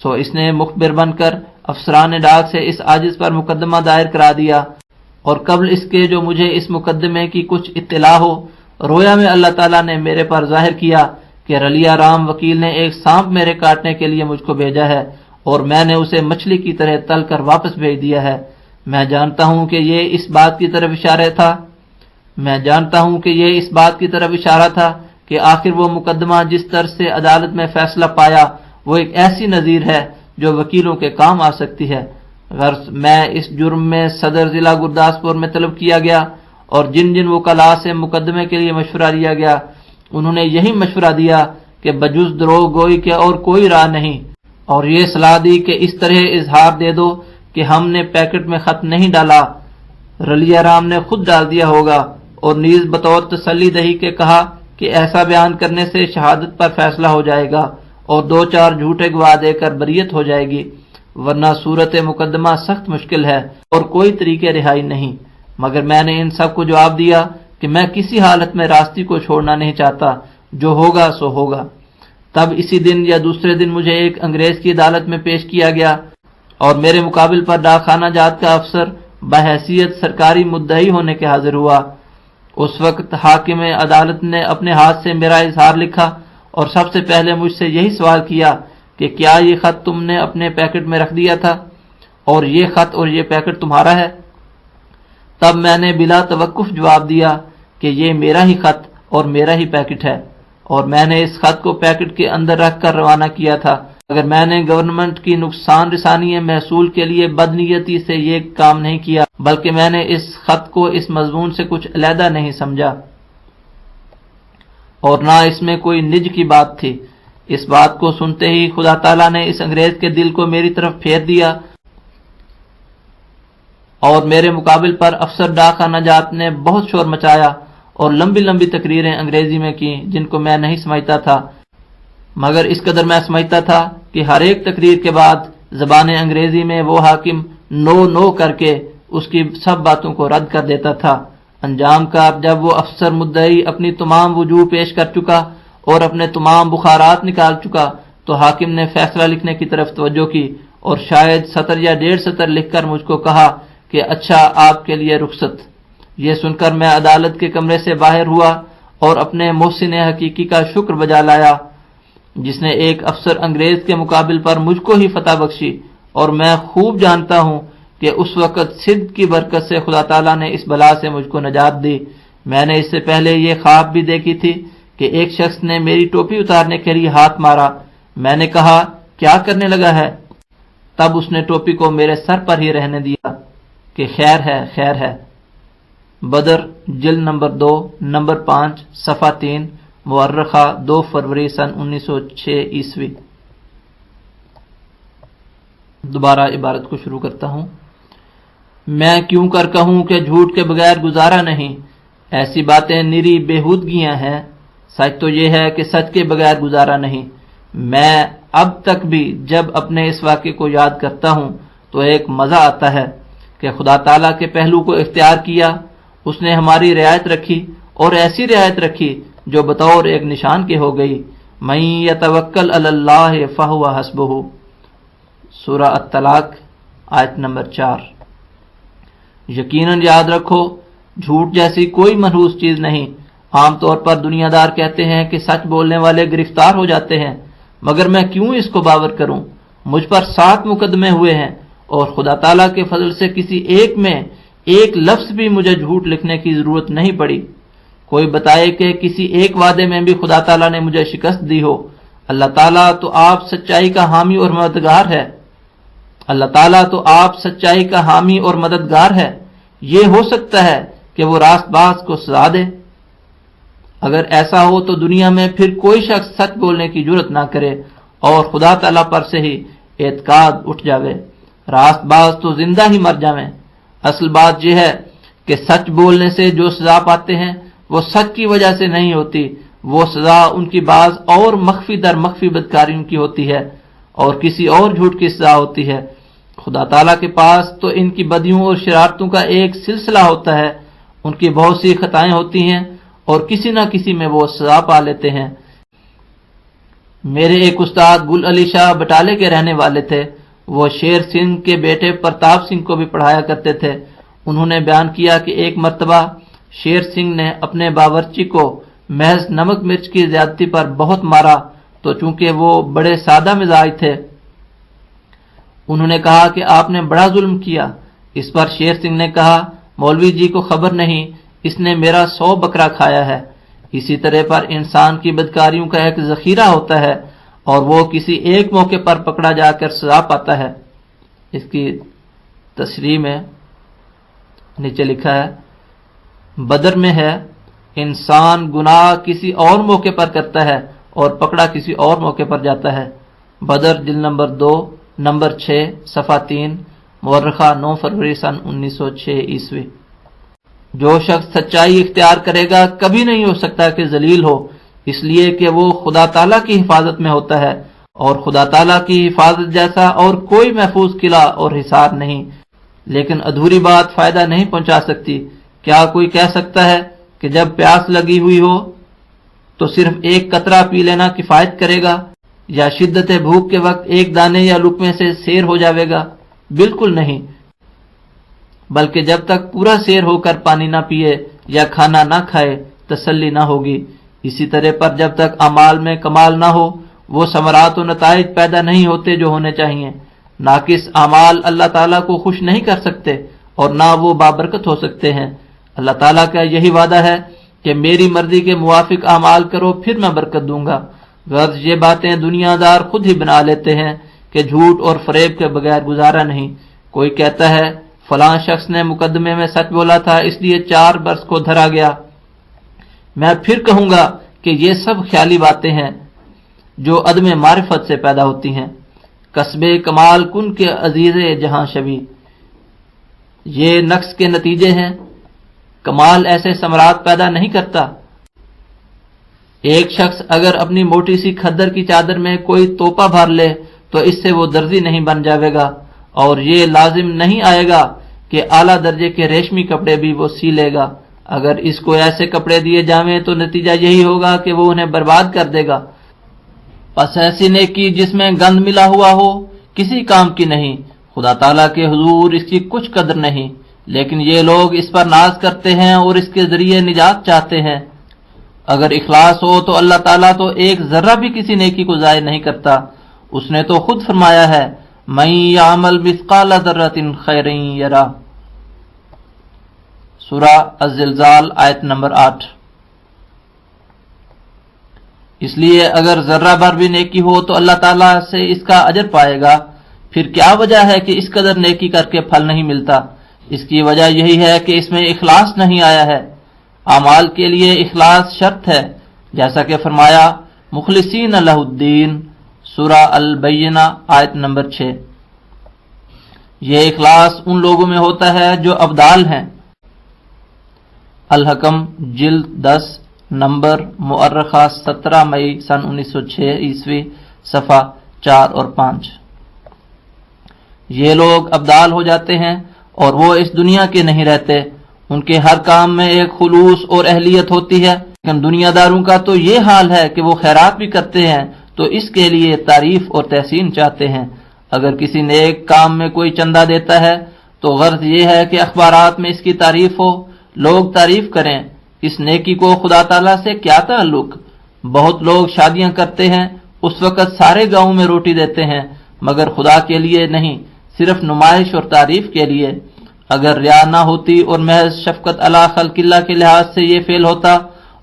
سو اس نے مخبر بن کر افسران ڈاک سے اس عاجز پر مقدمہ دائر کرا دیا۔ اور قبل اس کے جو مجھے اس مقدمے کی کچھ اطلاع ہو، رویا میں اللہ تعالیٰ نے میرے پر ظاہر کیا کہ رلیا رام وکیل نے ایک سانپ میرے کاٹنے کے لیے مجھ کو بھیجا ہے اور میں نے اسے مچھلی کی طرح تل کر واپس بھیج دیا ہے۔ میں جانتا ہوں کہ یہ اس بات کی طرف اشارہ تھا کہ آخر وہ مقدمہ جس طرح سے عدالت میں فیصلہ پایا وہ ایک ایسی نظیر ہے جو وکیلوں کے کام آ سکتی ہے۔ غرض میں اس جرم میں صدر ضلع گرداسپور میں طلب کیا گیا اور جن جن وکلاء سے مقدمے کے لیے مشورہ لیا گیا انہوں نے یہی مشورہ دیا کہ بجز دروغ گوئی کے اور کوئی راہ نہیں، اور یہ صلاح دی کہ اس طرح اظہار دے دو کہ ہم نے پیکٹ میں خط نہیں ڈالا، رلیا رام نے خود ڈال دیا ہوگا، اور نیز بطور تسلی دہی کے کہا کہ ایسا بیان کرنے سے شہادت پر فیصلہ ہو جائے گا اور 2-4 جھوٹے گواہ دے کر بریت ہو جائے گی، ورنہ صورت مقدمہ سخت مشکل ہے اور کوئی طریقے رہائی نہیں۔ مگر میں نے ان سب کو جواب دیا کہ میں کسی حالت میں راستی کو چھوڑنا نہیں چاہتا، جو ہوگا سو ہوگا۔ تب اسی دن یا دوسرے دن مجھے ایک انگریز کی عدالت میں پیش کیا گیا اور میرے مقابل پر ڈاک خانہ جات کا افسر بحیثیت سرکاری مدعی ہونے کے حاضر ہوا۔ اس وقت حاکم عدالت نے اپنے ہاتھ سے میرا اظہار لکھا اور سب سے پہلے مجھ سے یہی سوال کیا کہ کیا یہ خط تم نے اپنے پیکٹ میں رکھ دیا تھا اور یہ خط اور یہ پیکٹ تمہارا ہے؟ تب میں نے بلا توقف جواب دیا کہ یہ میرا ہی خط اور میرا ہی پیکٹ ہے، اور میں نے اس خط کو پیکٹ کے اندر رکھ کر روانہ کیا تھا۔ اگر میں نے گورنمنٹ کی نقصان رسانی محصول کے لیے بدنیتی سے یہ کام نہیں کیا، بلکہ میں نے اس خط کو اس مضمون سے کچھ علیحدہ نہیں سمجھا اور نہ اس میں کوئی نج کی بات تھی۔ اس بات کو سنتے ہی خدا تعالیٰ نے اس انگریز کے دل کو میری طرف پھیر دیا اور میرے مقابل پر افسر ڈاک خانہ جات نے بہت شور مچایا اور لمبی لمبی تقریریں انگریزی میں کی جن کو میں نہیں سمجھتا تھا، مگر اس قدر میں سمجھتا تھا کہ ہر ایک تقریر کے بعد زبان انگریزی میں وہ حاکم نو کر کے اس کی سب باتوں کو رد کر دیتا تھا۔ انجام کا جب وہ افسر مدعی اپنی تمام وجوہ پیش کر چکا اور اپنے تمام بخارات نکال چکا تو حاکم نے فیصلہ لکھنے کی طرف توجہ کی اور شاید 1 یا 1.5 سطر لکھ کر مجھ کو کہا کہ اچھا آپ کے لیے رخصت۔ یہ سن کر میں عدالت کے کمرے سے باہر ہوا اور اپنے محسن حقیقی کا شکر بجا لایا جس نے ایک افسر انگریز کے مقابل پر مجھ کو ہی فتح بخشی، اور میں خوب جانتا ہوں کہ اس وقت صدق کی برکت سے خدا تعالیٰ نے اس بلا سے مجھ کو نجات دی۔ میں نے اس سے پہلے یہ خواب بھی دیکھی تھی کہ ایک شخص نے میری ٹوپی اتارنے کے لیے ہاتھ مارا۔ میں نے کہا کیا کرنے لگا ہے؟ تب اس نے ٹوپی کو میرے سر پر ہی رہنے دیا کہ خیر ہے۔ بدر جلد نمبر 2 نمبر 5 صفحہ 3 مورخہ 2 فروری سن 1906 عیسوی۔ دوبارہ عبارت کو شروع کرتا ہوں۔ میں کیوں کر کہوں کہ جھوٹ کے بغیر گزارا نہیں، ایسی باتیں نری بےہودگیاں ہیں، سچ تو یہ ہے کہ سچ کے بغیر گزارا نہیں۔ میں اب تک بھی جب اپنے اس واقعے کو یاد کرتا ہوں تو ایک مزہ آتا ہے کہ خدا تعالیٰ کے پہلو کو اختیار کیا، اس نے ہماری رعایت رکھی اور ایسی رعایت رکھی جو بطور ایک نشان کے ہو گئی۔ من یتوکل علی اللہ فہو حسبہ، سورہ الطلاق آیت نمبر 4۔ یقیناً یاد رکھو جھوٹ جیسی کوئی منحوس چیز نہیں۔ عام طور پر دنیا دار کہتے ہیں کہ سچ بولنے والے گرفتار ہو جاتے ہیں، مگر میں کیوں اس کو باور کروں؟ مجھ پر 7 مقدمے ہوئے ہیں اور خدا تعالیٰ کے فضل سے کسی ایک میں ایک لفظ بھی مجھے جھوٹ لکھنے کی ضرورت نہیں پڑی۔ کوئی بتائے کہ کسی ایک وعدے میں بھی خدا تعالیٰ نے مجھے شکست دی ہو۔ اللہ تعالیٰ تو آپ سچائی کا حامی اور مددگار ہے۔ اللہ تعالیٰ تو آپ سچائی کا حامی اور مددگار ہے۔ یہ ہو سکتا ہے کہ وہ راست باز کو سزا دے۔ اگر ایسا ہو تو دنیا میں پھر کوئی شخص سچ بولنے کی جرت نہ کرے اور خدا تعالیٰ پر سے ہی اعتقاد اٹھ جاوے، راست باز تو زندہ ہی مر جاویں۔ اصل بات یہ ہے کہ سچ بولنے سے جو سزا پاتے ہیں وہ سچ کی وجہ سے نہیں ہوتی، وہ سزا ان کی بعض اور مخفی در مخفی بدکاریوں کی ہوتی ہے اور کسی اور جھوٹ کی سزا ہوتی ہے۔ خدا تعالیٰ کے پاس تو ان کی بدیوں اور شرارتوں کا ایک سلسلہ ہوتا ہے، ان کی بہت سی خطائیں ہوتی ہیں اور کسی نہ کسی میں وہ سزا پا لیتے ہیں۔ میرے ایک استاد گل علی شاہ بٹالے کے رہنے والے تھے، وہ شیر سنگھ کے بیٹے پرتاپ سنگھ کو بھی پڑھایا کرتے تھے۔ انہوں نے بیان کیا کہ ایک مرتبہ شیر سنگھ نے اپنے باورچی کو محض نمک مرچ کی زیادتی پر بہت مارا، تو چونکہ وہ بڑے سادہ مزاج تھے، انہوں نے کہا کہ آپ نے بڑا ظلم کیا۔ اس پر شیر سنگھ نے کہا، مولوی جی کو خبر نہیں، اس نے میرا 100 بکرا کھایا ہے۔ اسی طرح پر انسان کی بدکاریوں کا ایک ذخیرہ ہوتا ہے اور وہ کسی ایک موقع پر پکڑا جا کر سزا پاتا ہے۔ اس کی تشریح میں نیچے لکھا ہے، بدر میں ہے، انسان گناہ کسی اور موقع پر کرتا ہے اور پکڑا کسی اور موقع پر جاتا ہے۔ بدر جلد نمبر 2 نمبر 6 صفحہ 3، مورخہ 9 فروری سن 1906 عیسوی۔ جو شخص سچائی اختیار کرے گا کبھی نہیں ہو سکتا کہ ذلیل ہو، اس لیے کہ وہ خدا تعالیٰ کی حفاظت میں ہوتا ہے، اور خدا تعالیٰ کی حفاظت جیسا اور کوئی محفوظ قلعہ اور حصار نہیں۔ لیکن ادھوری بات فائدہ نہیں پہنچا سکتی۔ کیا کوئی کہہ سکتا ہے کہ جب پیاس لگی ہوئی ہو تو صرف ایک قطرہ پی لینا کفایت کرے گا، یا شدت بھوک کے وقت ایک دانے یا لقمے سے سیر ہو جاوے گا؟ بالکل نہیں، بلکہ جب تک پورا سیر ہو کر پانی نہ پیے یا کھانا نہ کھائے تسلی نہ ہوگی۔ اسی طرح پر جب تک اعمال میں کمال نہ ہو وہ ثمرات و نتائج پیدا نہیں ہوتے جو ہونے چاہیے۔ ناقص اعمال اللہ تعالیٰ کو خوش نہیں کر سکتے اور نہ وہ بابرکت ہو سکتے ہیں۔ اللہ تعالیٰ کا یہی وعدہ ہے کہ میری مرضی کے موافق اعمال کرو پھر میں برکت دوں گا۔ غرض یہ باتیں دنیا دار خود ہی بنا لیتے ہیں کہ جھوٹ اور فریب کے بغیر گزارا نہیں۔ کوئی کہتا ہے فلاں شخص نے مقدمے میں سچ بولا تھا اس لیے 4 برس کو دھرا گیا۔ میں پھر کہوں گا کہ یہ سب خیالی باتیں ہیں جو عدم معرفت سے پیدا ہوتی ہیں۔ کسب کمال کن کے عزیز جہاں شبی، یہ نقص کے نتیجے ہیں۔ کمال ایسے ثمرات پیدا نہیں کرتا۔ ایک شخص اگر اپنی موٹی سی کھدر کی چادر میں کوئی توپا بھر لے تو اس سے وہ درزی نہیں بن جاوے گا، اور یہ لازم نہیں آئے گا کہ اعلیٰ درجے کے ریشمی کپڑے بھی وہ سی لے گا۔ اگر اس کو ایسے کپڑے دیے جاویں تو نتیجہ یہی ہوگا کہ وہ انہیں برباد کر دے گا۔ پس ایسی نیکی جس میں گند ملا ہوا ہو کسی کام کی نہیں، خدا تعالیٰ کے حضور اس کی کچھ قدر نہیں، لیکن یہ لوگ اس پر ناز کرتے ہیں اور اس کے ذریعے نجات چاہتے ہیں۔ اگر اخلاص ہو تو اللہ تعالیٰ تو ایک ذرہ بھی کسی نیکی کو ضائع نہیں کرتا۔ اس نے تو خود فرمایا ہے مَن یعمل مثقال ذرۃ خیرا یرہ، سورہ الزلزال آیت نمبر 8۔ اس لیے اگر ذرہ بھر بھی نیکی ہو تو اللہ تعالیٰ سے اس کا اجر پائے گا۔ پھر کیا وجہ ہے کہ اس قدر نیکی کر کے پھل نہیں ملتا؟ اس کی وجہ یہی ہے کہ اس میں اخلاص نہیں آیا ہے۔ اعمال کے لیے اخلاص شرط ہے، جیسا کہ فرمایا مخلصین لہ الدین، سورہ البینہ آیت نمبر 6۔ یہ اخلاص ان لوگوں میں ہوتا ہے جو ابدال ہیں۔ الحکم جلد 10 نمبر مؤرخہ 17 مئی سن 1906 عیسوی صفحہ 4 اور 5۔ یہ لوگ ابدال ہو جاتے ہیں اور وہ اس دنیا کے نہیں رہتے۔ ان کے ہر کام میں ایک خلوص اور اہلیت ہوتی ہے، لیکن دنیا داروں کا تو یہ حال ہے کہ وہ خیرات بھی کرتے ہیں تو اس کے لیے تعریف اور تحسین چاہتے ہیں۔ اگر کسی نیک کام میں کوئی چندہ دیتا ہے تو غرض یہ ہے کہ اخبارات میں اس کی تعریف ہو، لوگ تعریف کریں۔ اس نیکی کو خدا تعالیٰ سے کیا تعلق؟ بہت لوگ شادیاں کرتے ہیں، اس وقت سارے گاؤں میں روٹی دیتے ہیں، مگر خدا کے لیے نہیں، صرف نمائش اور تعریف کے لیے۔ اگر ریا نہ ہوتی اور محض شفقت علی خلق اللہ کے لحاظ سے یہ فعل ہوتا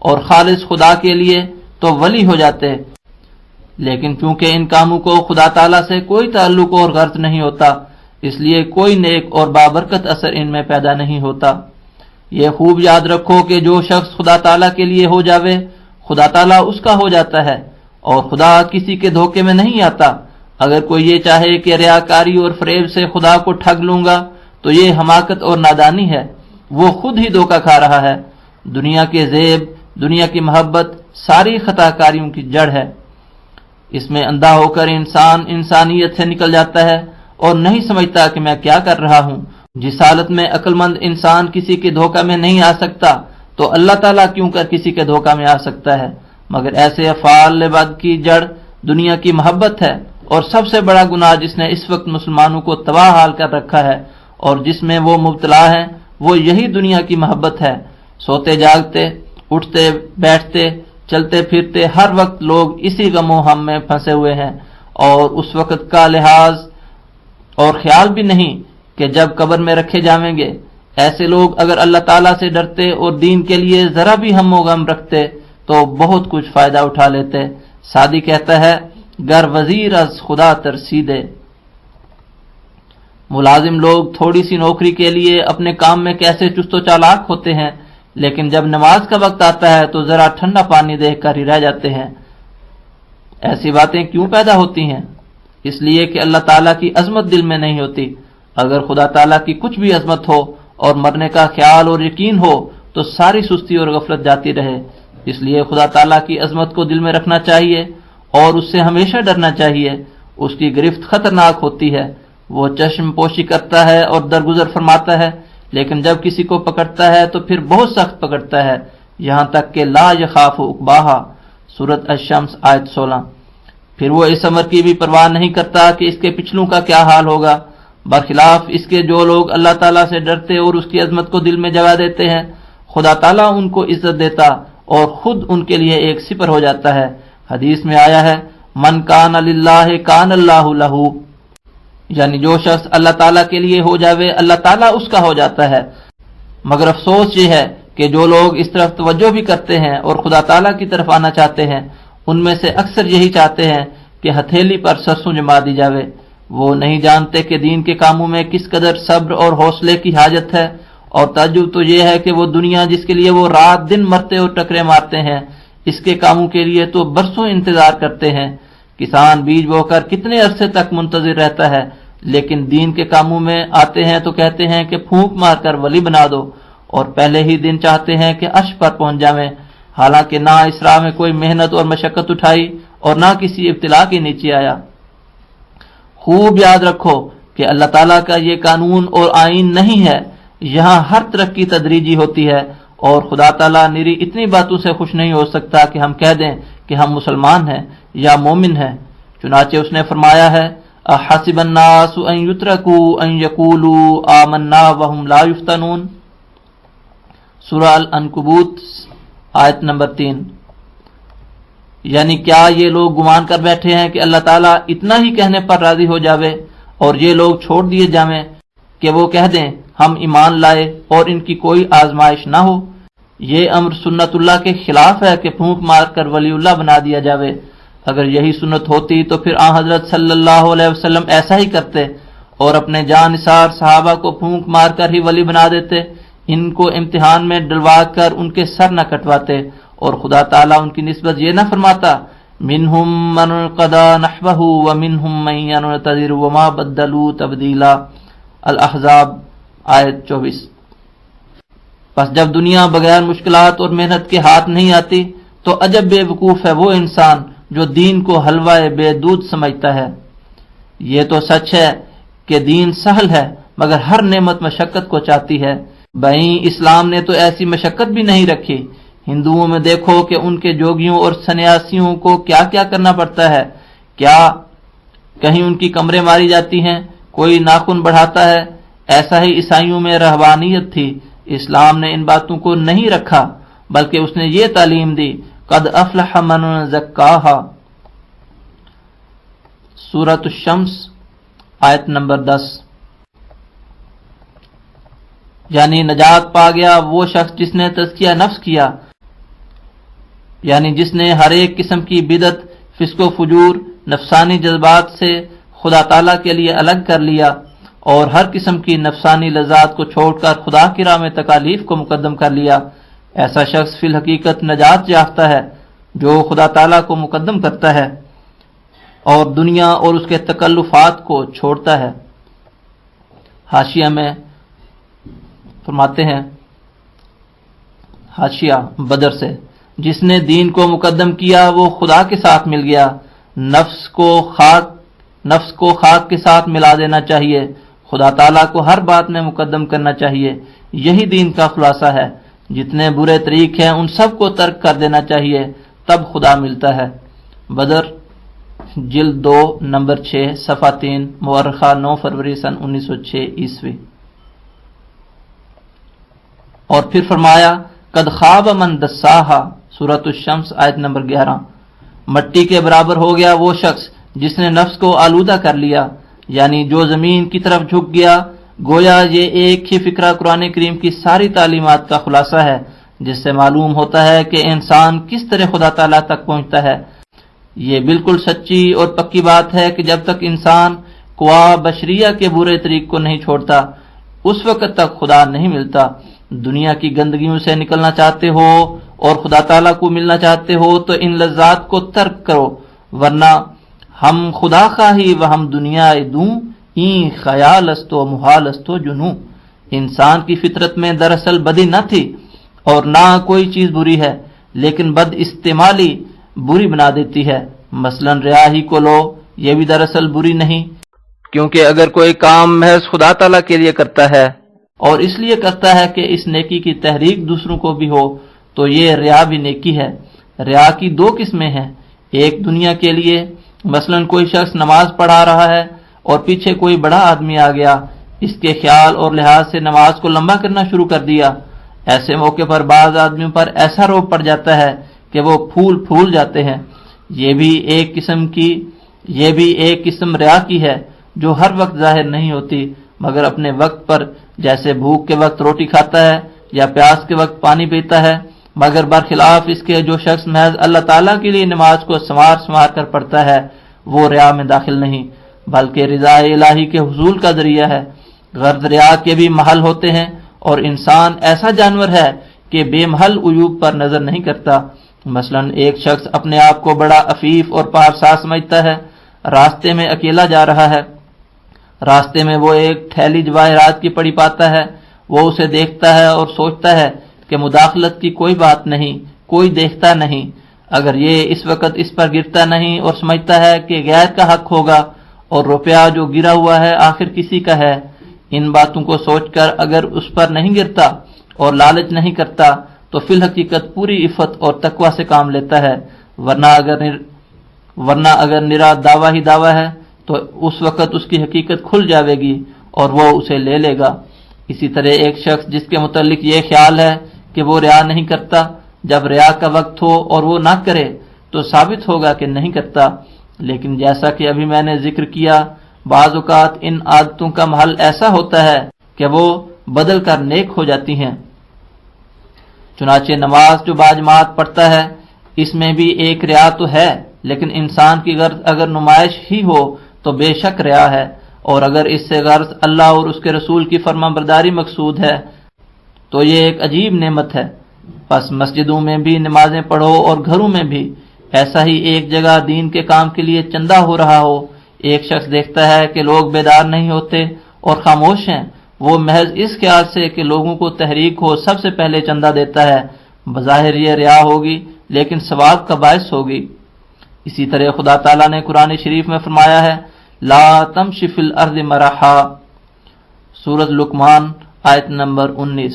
اور خالص خدا کے لیے تو ولی ہو جاتے، لیکن چونکہ ان کاموں کو خدا تعالیٰ سے کوئی تعلق اور غرض نہیں ہوتا، اس لیے کوئی نیک اور بابرکت اثر ان میں پیدا نہیں ہوتا۔ یہ خوب یاد رکھو کہ جو شخص خدا تعالیٰ کے لیے ہو جاوے خدا تعالیٰ اس کا ہو جاتا ہے، اور خدا کسی کے دھوکے میں نہیں آتا۔ اگر کوئی یہ چاہے کہ ریاکاری اور فریب سے خدا کو ٹھگ لوں گا تو یہ حماقت اور نادانی ہے، وہ خود ہی دھوکہ کھا رہا ہے۔ دنیا کے زیب، دنیا کی محبت ساری خطا کاریوں کی جڑ ہے۔ اس میں اندھا ہو کر انسان انسانیت سے نکل جاتا ہے اور نہیں سمجھتا کہ میں کیا کر رہا ہوں۔ جس حالت میں عقل مند انسان کسی کے دھوکہ میں نہیں آ سکتا تو اللہ تعالیٰ کیوں کر کسی کے دھوکہ میں آ سکتا ہے؟ مگر ایسے افعال بد کی جڑ دنیا کی محبت ہے، اور سب سے بڑا گناہ جس نے اس وقت مسلمانوں کو تباہ حال کر رکھا ہے اور جس میں وہ مبتلا ہیں وہ یہی دنیا کی محبت ہے۔ سوتے جاگتے، اٹھتے بیٹھتے، چلتے پھرتے، ہر وقت لوگ اسی غم و غم میں پھنسے ہوئے ہیں، اور اس وقت کا لحاظ اور خیال بھی نہیں کہ جب قبر میں رکھے جائیں گے۔ ایسے لوگ اگر اللہ تعالیٰ سے ڈرتے اور دین کے لیے ذرا بھی ہم و غم رکھتے تو بہت کچھ فائدہ اٹھا لیتے۔ سعدی کہتا ہے، گر وزیر از خدا ترسیدے۔ ملازم لوگ تھوڑی سی نوکری کے لیے اپنے کام میں کیسے چست و چالاک ہوتے ہیں، لیکن جب نماز کا وقت آتا ہے تو ذرا ٹھنڈا پانی دیکھ کر ہی رہ جاتے ہیں۔ ایسی باتیں کیوں پیدا ہوتی ہیں؟ اس لیے کہ اللہ تعالیٰ کی عظمت دل میں نہیں ہوتی۔ اگر خدا تعالیٰ کی کچھ بھی عظمت ہو اور مرنے کا خیال اور یقین ہو تو ساری سستی اور غفلت جاتی رہے۔ اس لیے خدا تعالیٰ کی عظمت کو دل میں رکھنا چاہیے اور اس سے ہمیشہ ڈرنا چاہیے۔ اس کی گرفت خطرناک ہوتی ہے۔ وہ چشم پوشی کرتا ہے اور درگزر فرماتا ہے، لیکن جب کسی کو پکڑتا ہے تو پھر بہت سخت پکڑتا ہے، یہاں تک کہ لا یخاف عقباہا، سورۃ الشمس آیت 16۔ پھر وہ اس امر کی بھی پرواہ نہیں کرتا کہ اس کے پچھلوں کا کیا حال ہوگا۔ برخلاف اس کے جو لوگ اللہ تعالیٰ سے ڈرتے اور اس کی عظمت کو دل میں جگہ دیتے ہیں، خدا تعالیٰ ان کو عزت دیتا اور خود ان کے لیے ایک سپر ہو جاتا ہے۔ حدیث میں آیا ہے، من کان للہ کان اللہ لہ، یعنی جو شخص اللہ تعالیٰ کے لیے ہو جاوے اللہ تعالیٰ اس کا ہو جاتا ہے۔ مگر افسوس یہ ہے کہ جو لوگ اس طرف توجہ بھی کرتے ہیں اور خدا تعالیٰ کی طرف آنا چاہتے ہیں، ان میں سے اکثر یہی چاہتے ہیں کہ ہتھیلی پر سرسوں جما دی جاوے۔ وہ نہیں جانتے کہ دین کے کاموں میں کس قدر صبر اور حوصلے کی حاجت ہے، اور تعجب تو یہ ہے کہ وہ دنیا جس کے لیے وہ رات دن مرتے اور ٹکرے مارتے ہیں، اس کے کاموں کے لیے تو برسوں انتظار کرتے ہیں۔ کسان بیج بو کر کتنے عرصے تک منتظر رہتا ہے، لیکن دین کے کاموں میں آتے ہیں تو کہتے ہیں کہ پھونک مار کر ولی بنا دو، اور پہلے ہی دن چاہتے ہیں کہ عرش پر پہنچ جائیں، حالانکہ نہ اس راہ میں کوئی محنت اور مشقت اٹھائی اور نہ کسی ابتلا کے نیچے آیا۔ خوب یاد رکھو کہ اللہ تعالیٰ کا یہ قانون اور آئین نہیں ہے، یہاں ہر ترقی تدریجی ہوتی ہے، اور خدا تعالیٰ نری اتنی باتوں سے خوش نہیں ہو سکتا کہ ہم کہہ دیں کہ ہم مسلمان ہیں یا مومن ہیں۔ چنانچہ اس نے فرمایا ہے، احسب الناس ان یترکوا ان یقولوا آمنا وهم لا یفتنون، سورہ العنکبوت آیت نمبر 3۔ یعنی کیا یہ لوگ گمان کر بیٹھے ہیں کہ اللہ تعالیٰ اتنا ہی کہنے پر راضی ہو جاوے اور یہ لوگ چھوڑ دیے جائیں کہ وہ کہہ دیں ہم ایمان لائے اور ان کی کوئی آزمائش نہ ہو؟ یہ امر سنت اللہ کے خلاف ہے کہ پھونک مار کر ولی اللہ بنا دیا جاوے۔ اگر یہی سنت ہوتی تو پھر آن حضرت صلی اللہ علیہ وسلم ایسا ہی کرتے اور اپنے جان نثار صحابہ کو پھونک مار کر ہی ولی بنا دیتے، ان کو امتحان میں ڈلوا کر ان کے سر نہ کٹواتے، اور خدا تعالیٰ ان کی نسبت یہ نہ فرماتا منہم من قضا نحبہ ومنہم من ينتظر وما بدلوا تبدیلا، الاحزاب آیت 24۔ پس جب دنیا بغیر مشکلات اور محنت کے ہاتھ نہیں آتی تو عجب بے وقوف ہے وہ انسان جو دین کو حلوہ بے دودھ سمجھتا ہے۔ یہ تو سچ ہے کہ دین سہل ہے، مگر ہر نعمت مشقت کو چاہتی ہے۔ بھائی اسلام نے تو ایسی مشقت بھی نہیں رکھی۔ ہندوؤں میں دیکھو کہ ان کے جوگیوں اور سنیاسیوں کو کیا کیا کرنا پڑتا ہے، کیا کہیں ان کی کمریں ماری جاتی ہیں، کوئی ناخن بڑھاتا ہے۔ ایسا ہی عیسائیوں میں رہبانیت تھی۔ اسلام نے ان باتوں کو نہیں رکھا، بلکہ اس نے یہ تعلیم دی، قد افلح من زکاہا، سورۃ الشمس آیت نمبر 10۔ یعنی نجات پا گیا وہ شخص جس نے تزکیہ نفس کیا، یعنی جس نے ہر ایک قسم کی بدعت، فسق و فجور، نفسانی جذبات سے خدا تعالیٰ کے لیے الگ کر لیا، اور ہر قسم کی نفسانی لذات کو چھوڑ کر خدا کی راہ میں تکالیف کو مقدم کر لیا۔ ایسا شخص فی الحقیقت نجات یافتہ ہے، جو خدا تعالیٰ کو مقدم کرتا ہے اور دنیا اور اس کے تکلفات کو چھوڑتا ہے۔ حاشیہ میں فرماتے ہیں، حاشیہ بدر سے، جس نے دین کو مقدم کیا وہ خدا کے ساتھ مل گیا۔ نفس کو خاک کے ساتھ ملا دینا چاہیے، خدا تعالیٰ کو ہر بات میں مقدم کرنا چاہیے، یہی دین کا خلاصہ ہے۔ جتنے برے طریق ہیں ان سب کو ترک کر دینا چاہیے، تب خدا ملتا ہے۔ بدر جلد 2 نمبر 6 صفحہ 3، مورخہ 9 فروری سن 1906 عیسوی۔ اور پھر فرمایا قد خواب من دساہا، سورۃ الشمس آیت نمبر 11، مٹی کے برابر ہو گیا وہ شخص جس نے نفس کو آلودہ کر لیا، یعنی جو زمین کی طرف جھک گیا۔ گویا یہ ایک ہی فکرہ قرآن کریم کی ساری تعلیمات کا خلاصہ ہے، جس سے معلوم ہوتا ہے کہ انسان کس طرح خدا تعالیٰ تک پہنچتا ہے۔ یہ بالکل سچی اور پکی بات ہے کہ جب تک انسان قوا بشریہ کے برے طریق کو نہیں چھوڑتا اس وقت تک خدا نہیں ملتا۔ دنیا کی گندگیوں سے نکلنا چاہتے ہو اور خدا تعالیٰ کو ملنا چاہتے ہو تو ان لذات کو ترک کرو، ورنہ ہم خدا خواہی و ہم دنیا دوں، این خیال استو محال استو جنوں۔ انسان کی فطرت میں دراصل بدی نہ تھی اور نہ کوئی چیز بری ہے، لیکن بد استعمالی بری بنا دیتی ہے۔ مثلا ریا ہی کو لو، یہ بھی دراصل بری نہیں، کیونکہ اگر کوئی کام محض خدا تعالیٰ کے لیے کرتا ہے اور اس لیے کرتا ہے کہ اس نیکی کی تحریک دوسروں کو بھی ہو تو یہ ریا بھی نیکی ہے۔ ریا کی دو قسمیں ہیں، ایک دنیا کے لیے، مثلا کوئی شخص نماز پڑھا رہا ہے اور پیچھے کوئی بڑا آدمی آ گیا، اس کے خیال اور لحاظ سے نماز کو لمبا کرنا شروع کر دیا۔ ایسے موقع پر بعض آدمیوں پر ایسا روب پڑ جاتا ہے کہ وہ پھول جاتے ہیں۔ یہ بھی ایک قسم ریا کی ہے جو ہر وقت ظاہر نہیں ہوتی مگر اپنے وقت پر، جیسے بھوک کے وقت روٹی کھاتا ہے یا پیاس کے وقت پانی پیتا ہے، مگر برخلاف اس کے جو شخص محض اللہ تعالیٰ کے لیے نماز کو سنوار کر پڑھتا ہے وہ ریا میں داخل نہیں بلکہ رضا الہی کے حصول کا ذریعہ ہے۔ غرض ریا کے بھی محل ہوتے ہیں اور انسان ایسا جانور ہے کہ بے محل عیوب پر نظر نہیں کرتا۔ مثلا ایک شخص اپنے آپ کو بڑا عفیف اور پارسا سمجھتا ہے، راستے میں اکیلا جا رہا ہے، راستے میں وہ ایک تھیلی جواہرات کی پڑی پاتا ہے، وہ اسے دیکھتا ہے اور سوچتا ہے کہ مداخلت کی کوئی بات نہیں، کوئی دیکھتا نہیں، اگر یہ اس وقت اس پر گرتا نہیں اور سمجھتا ہے کہ غیر کا حق ہوگا اور روپیہ جو گرا ہوا ہے آخر کسی کا ہے، ان باتوں کو سوچ کر اگر اس پر نہیں گرتا اور لالچ نہیں کرتا تو فی الحقیقت پوری عفت اور تقوی سے کام لیتا ہے، ورنہ اگر نرا دعویٰ ہی دعویٰ ہے تو اس وقت اس کی حقیقت کھل جاوے گی اور وہ اسے لے لے گا۔ اسی طرح ایک شخص جس کے متعلق یہ خیال ہے کہ وہ ریا نہیں کرتا، جب ریا کا وقت ہو اور وہ نہ کرے تو ثابت ہوگا کہ نہیں کرتا، لیکن جیسا کہ ابھی میں نے ذکر کیا بعض اوقات ان عادتوں کا محل ایسا ہوتا ہے کہ وہ بدل کر نیک ہو جاتی ہیں۔ چنانچہ نماز جو باجماعت پڑھتا ہے اس میں بھی ایک ریا تو ہے، لیکن انسان کی غرض اگر نمائش ہی ہو تو بے شک ریا ہے، اور اگر اس سے غرض اللہ اور اس کے رسول کی فرما برداری مقصود ہے تو یہ ایک عجیب نعمت ہے۔ پس مسجدوں میں بھی نمازیں پڑھو اور گھروں میں بھی، ایسا ہی ایک جگہ دین کے کام کے لیے چندہ ہو رہا ہو، ایک شخص دیکھتا ہے کہ لوگ بیدار نہیں ہوتے اور خاموش ہیں، وہ محض اس خیال سے کہ لوگوں کو تحریک ہو سب سے پہلے چندہ دیتا ہے، بظاہر یہ ریا ہوگی لیکن ثواب کا باعث ہوگی۔ اسی طرح خدا تعالیٰ نے قرآن شریف میں فرمایا ہے لا تمشی فی الارض مرحا، سورۃ لقمان آیت نمبر 19،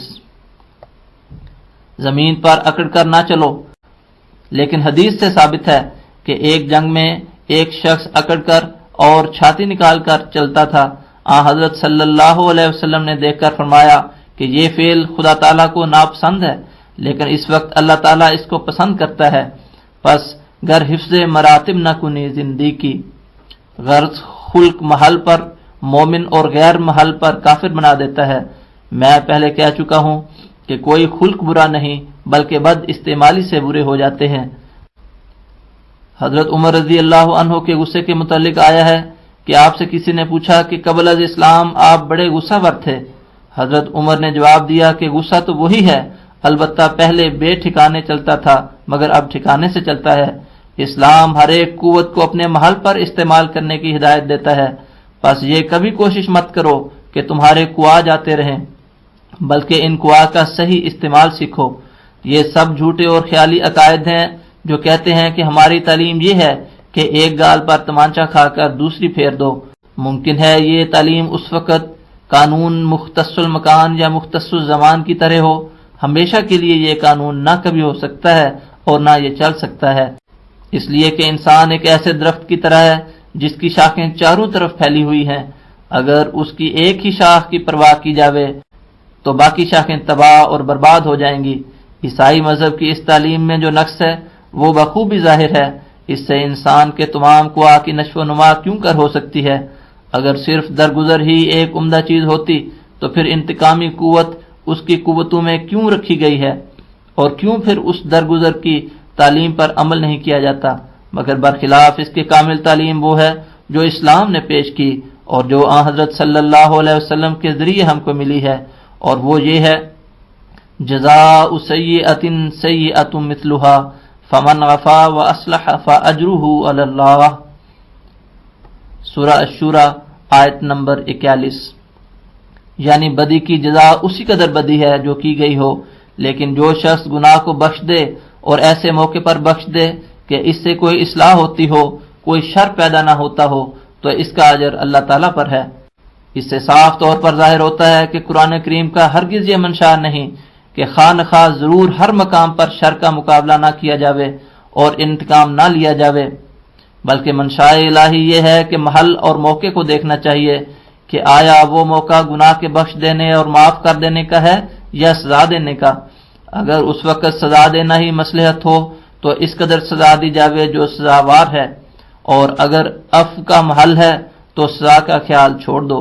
زمین پر اکڑ کر نہ چلو۔ لیکن حدیث سے ثابت ہے کہ ایک جنگ میں ایک شخص اکڑ کر اور چھاتی نکال کر چلتا تھا، حضرت صلی اللہ علیہ وسلم نے دیکھ کر فرمایا کہ یہ فعل خدا تعالیٰ کو ناپسند ہے، لیکن اس وقت اللہ تعالیٰ اس کو پسند کرتا ہے، پس گر حفظ مراتب نہ کنی زندگی، غرض خلق محل پر مومن اور غیر محل پر کافر بنا دیتا ہے۔ میں پہلے کہہ چکا ہوں کہ کوئی خلق برا نہیں بلکہ بد استعمالی سے برے ہو جاتے ہیں۔ حضرت عمر رضی اللہ عنہ کے غصے کے متعلق آیا ہے کہ آپ سے کسی نے پوچھا کہ قبل از اسلام آپ بڑے غصہ ور تھے۔ حضرت عمر نے جواب دیا کہ غصہ تو وہی ہے، البتہ پہلے بے ٹھکانے چلتا تھا مگر اب ٹھکانے سے چلتا ہے۔ اسلام ہر ایک قوت کو اپنے محل پر استعمال کرنے کی ہدایت دیتا ہے، پس یہ کبھی کوشش مت کرو کہ تمہارے قوا جاتے رہیں، بلکہ ان قوا کا صحیح استعمال سیکھو۔ یہ سب جھوٹے اور خیالی عقائد ہیں جو کہتے ہیں کہ ہماری تعلیم یہ ہے کہ ایک گال پر تمانچہ کھا کر دوسری پھیر دو۔ ممکن ہے یہ تعلیم اس وقت قانون مختص المکان یا مختص الزمان کی طرح ہو، ہمیشہ کے لیے یہ قانون نہ کبھی ہو سکتا ہے اور نہ یہ چل سکتا ہے، اس لیے کہ انسان ایک ایسے درخت کی طرح ہے جس کی شاخیں چاروں طرف پھیلی ہوئی ہیں، اگر اس کی ایک ہی شاخ کی پرواہ کی جاوے تو باقی شاخیں تباہ اور برباد ہو جائیں گی۔ عیسائی مذہب کی اس تعلیم میں جو نقص ہے وہ بخوبی ظاہر ہے۔ اس سے انسان کے تمام قوا کی نشو و نما کیوں کر ہو سکتی ہے؟ اگر صرف درگزر ہی ایک عمدہ چیز ہوتی تو پھر انتقامی قوت اس کی قوتوں میں کیوں رکھی گئی ہے، اور کیوں پھر اس درگزر کی تعلیم پر عمل نہیں کیا جاتا؟ مگر برخلاف اس کے کامل تعلیم وہ ہے جو اسلام نے پیش کی اور جو آن حضرت صلی اللہ علیہ وسلم کے ذریعے ہم کو ملی ہے، اور وہ یہ ہے جزاء سیئۃ سیئۃ مثلھا فمن عفا واصلح فاجرہ علی اللہ۔ سورہ الشورى آیت نمبر 41۔ یعنی بدی کی جزا اسی قدر بدی ہے جو کی گئی ہو، لیکن جو شخص گناہ کو بخش دے اور ایسے موقع پر بخش دے کہ اس سے کوئی اصلاح ہوتی ہو، کوئی شر پیدا نہ ہوتا ہو، تو اس کا اجر اللہ تعالیٰ پر ہے۔ اس سے صاف طور پر ظاہر ہوتا ہے کہ قرآن کریم کا ہرگز یہ منشا نہیں کہ خواہ نخواہ ضرور ہر مقام پر شر کا مقابلہ نہ کیا جاوے اور انتقام نہ لیا جاوے، بلکہ منشاء الہی یہ ہے کہ محل اور موقع کو دیکھنا چاہیے کہ آیا وہ موقع گناہ کے بخش دینے اور معاف کر دینے کا ہے یا سزا دینے کا۔ اگر اس وقت سزا دینا ہی مصلحت ہو تو اس قدر سزا دی جاوے جو سزاوار ہے، اور اگر عفو کا محل ہے تو سزا کا خیال چھوڑ دو۔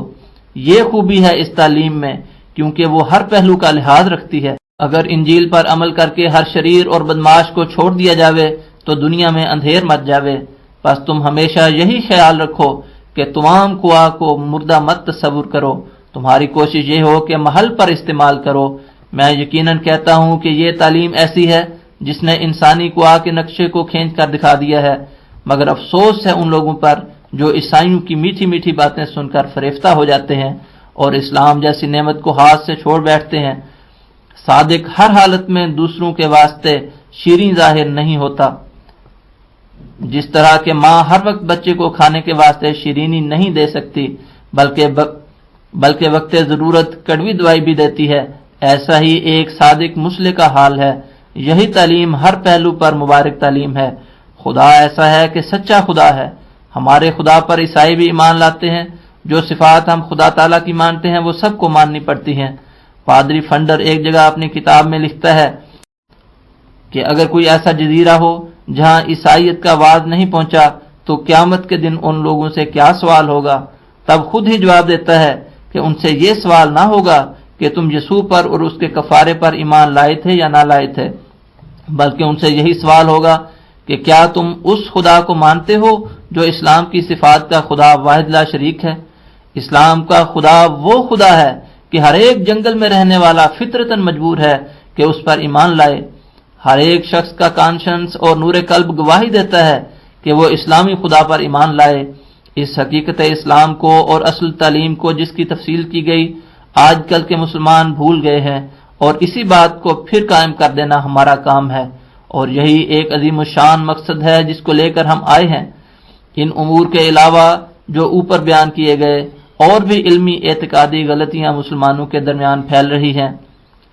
یہ خوبی ہے اس تعلیم میں کیونکہ وہ ہر پہلو کا لحاظ رکھتی ہے۔ اگر انجیل پر عمل کر کے ہر شریر اور بدماش کو چھوڑ دیا جاوے تو دنیا میں اندھیر مچ جاوے۔ بس تم ہمیشہ یہی خیال رکھو کہ تمام قوا کو مردہ مت تصور کرو، تمہاری کوشش یہ ہو کہ محل پر استعمال کرو۔ میں یقیناً کہتا ہوں کہ یہ تعلیم ایسی ہے جس نے انسانی قوا کے نقشے کو کھینچ کر دکھا دیا ہے، مگر افسوس ہے ان لوگوں پر جو عیسائیوں کی میٹھی میٹھی باتیں سن کر فریفتہ ہو جاتے ہیں اور اسلام جیسی نعمت کو ہاتھ سے چھوڑ بیٹھتے ہیں۔ صادق ہر حالت میں دوسروں کے واسطے شیریں ظاہر نہیں ہوتا، جس طرح کہ ماں ہر وقت بچے کو کھانے کے واسطے شیرینی نہیں دے سکتی بلکہ وقت ضرورت کڑوی دوائی بھی دیتی ہے، ایسا ہی ایک صادق مسلح کا حال ہے۔ یہی تعلیم ہر پہلو پر مبارک تعلیم ہے۔ خدا ایسا ہے کہ سچا خدا ہے۔ ہمارے خدا پر عیسائی بھی ایمان لاتے ہیں۔ جو صفات ہم خدا تعالیٰ کی مانتے ہیں وہ سب کو ماننی پڑتی ہیں۔ پادری فنڈر ایک جگہ اپنی کتاب میں لکھتا ہے کہ اگر کوئی ایسا جزیرہ ہو جہاں عیسائیت کا واز نہیں پہنچا تو قیامت کے دن ان لوگوں سے کیا سوال ہوگا؟ تب خود ہی جواب دیتا ہے کہ ان سے یہ سوال نہ ہوگا کہ تم یسوع پر اور اس کے کفارے پر ایمان لائے تھے یا نہ لائے تھے، بلکہ ان سے یہی سوال ہوگا کہ کیا تم اس خدا کو مانتے ہو جو اسلام کی صفات کا خدا واحد لا شریک ہے؟ اسلام کا خدا وہ خدا ہے کہ ہر ایک جنگل میں رہنے والا فطرتاً مجبور ہے کہ اس پر ایمان لائے۔ ہر ایک شخص کا کانشنس اور نور قلب گواہی دیتا ہے کہ وہ اسلامی خدا پر ایمان لائے۔ اس حقیقت اسلام کو اور اصل تعلیم کو جس کی تفصیل کی گئی آج کل کے مسلمان بھول گئے ہیں، اور اسی بات کو پھر قائم کر دینا ہمارا کام ہے، اور یہی ایک عظیم الشان مقصد ہے جس کو لے کر ہم آئے ہیں۔ ان امور کے علاوہ جو اوپر بیان کیے گئے اور بھی علمی اعتقادی غلطیاں مسلمانوں کے درمیان پھیل رہی ہیں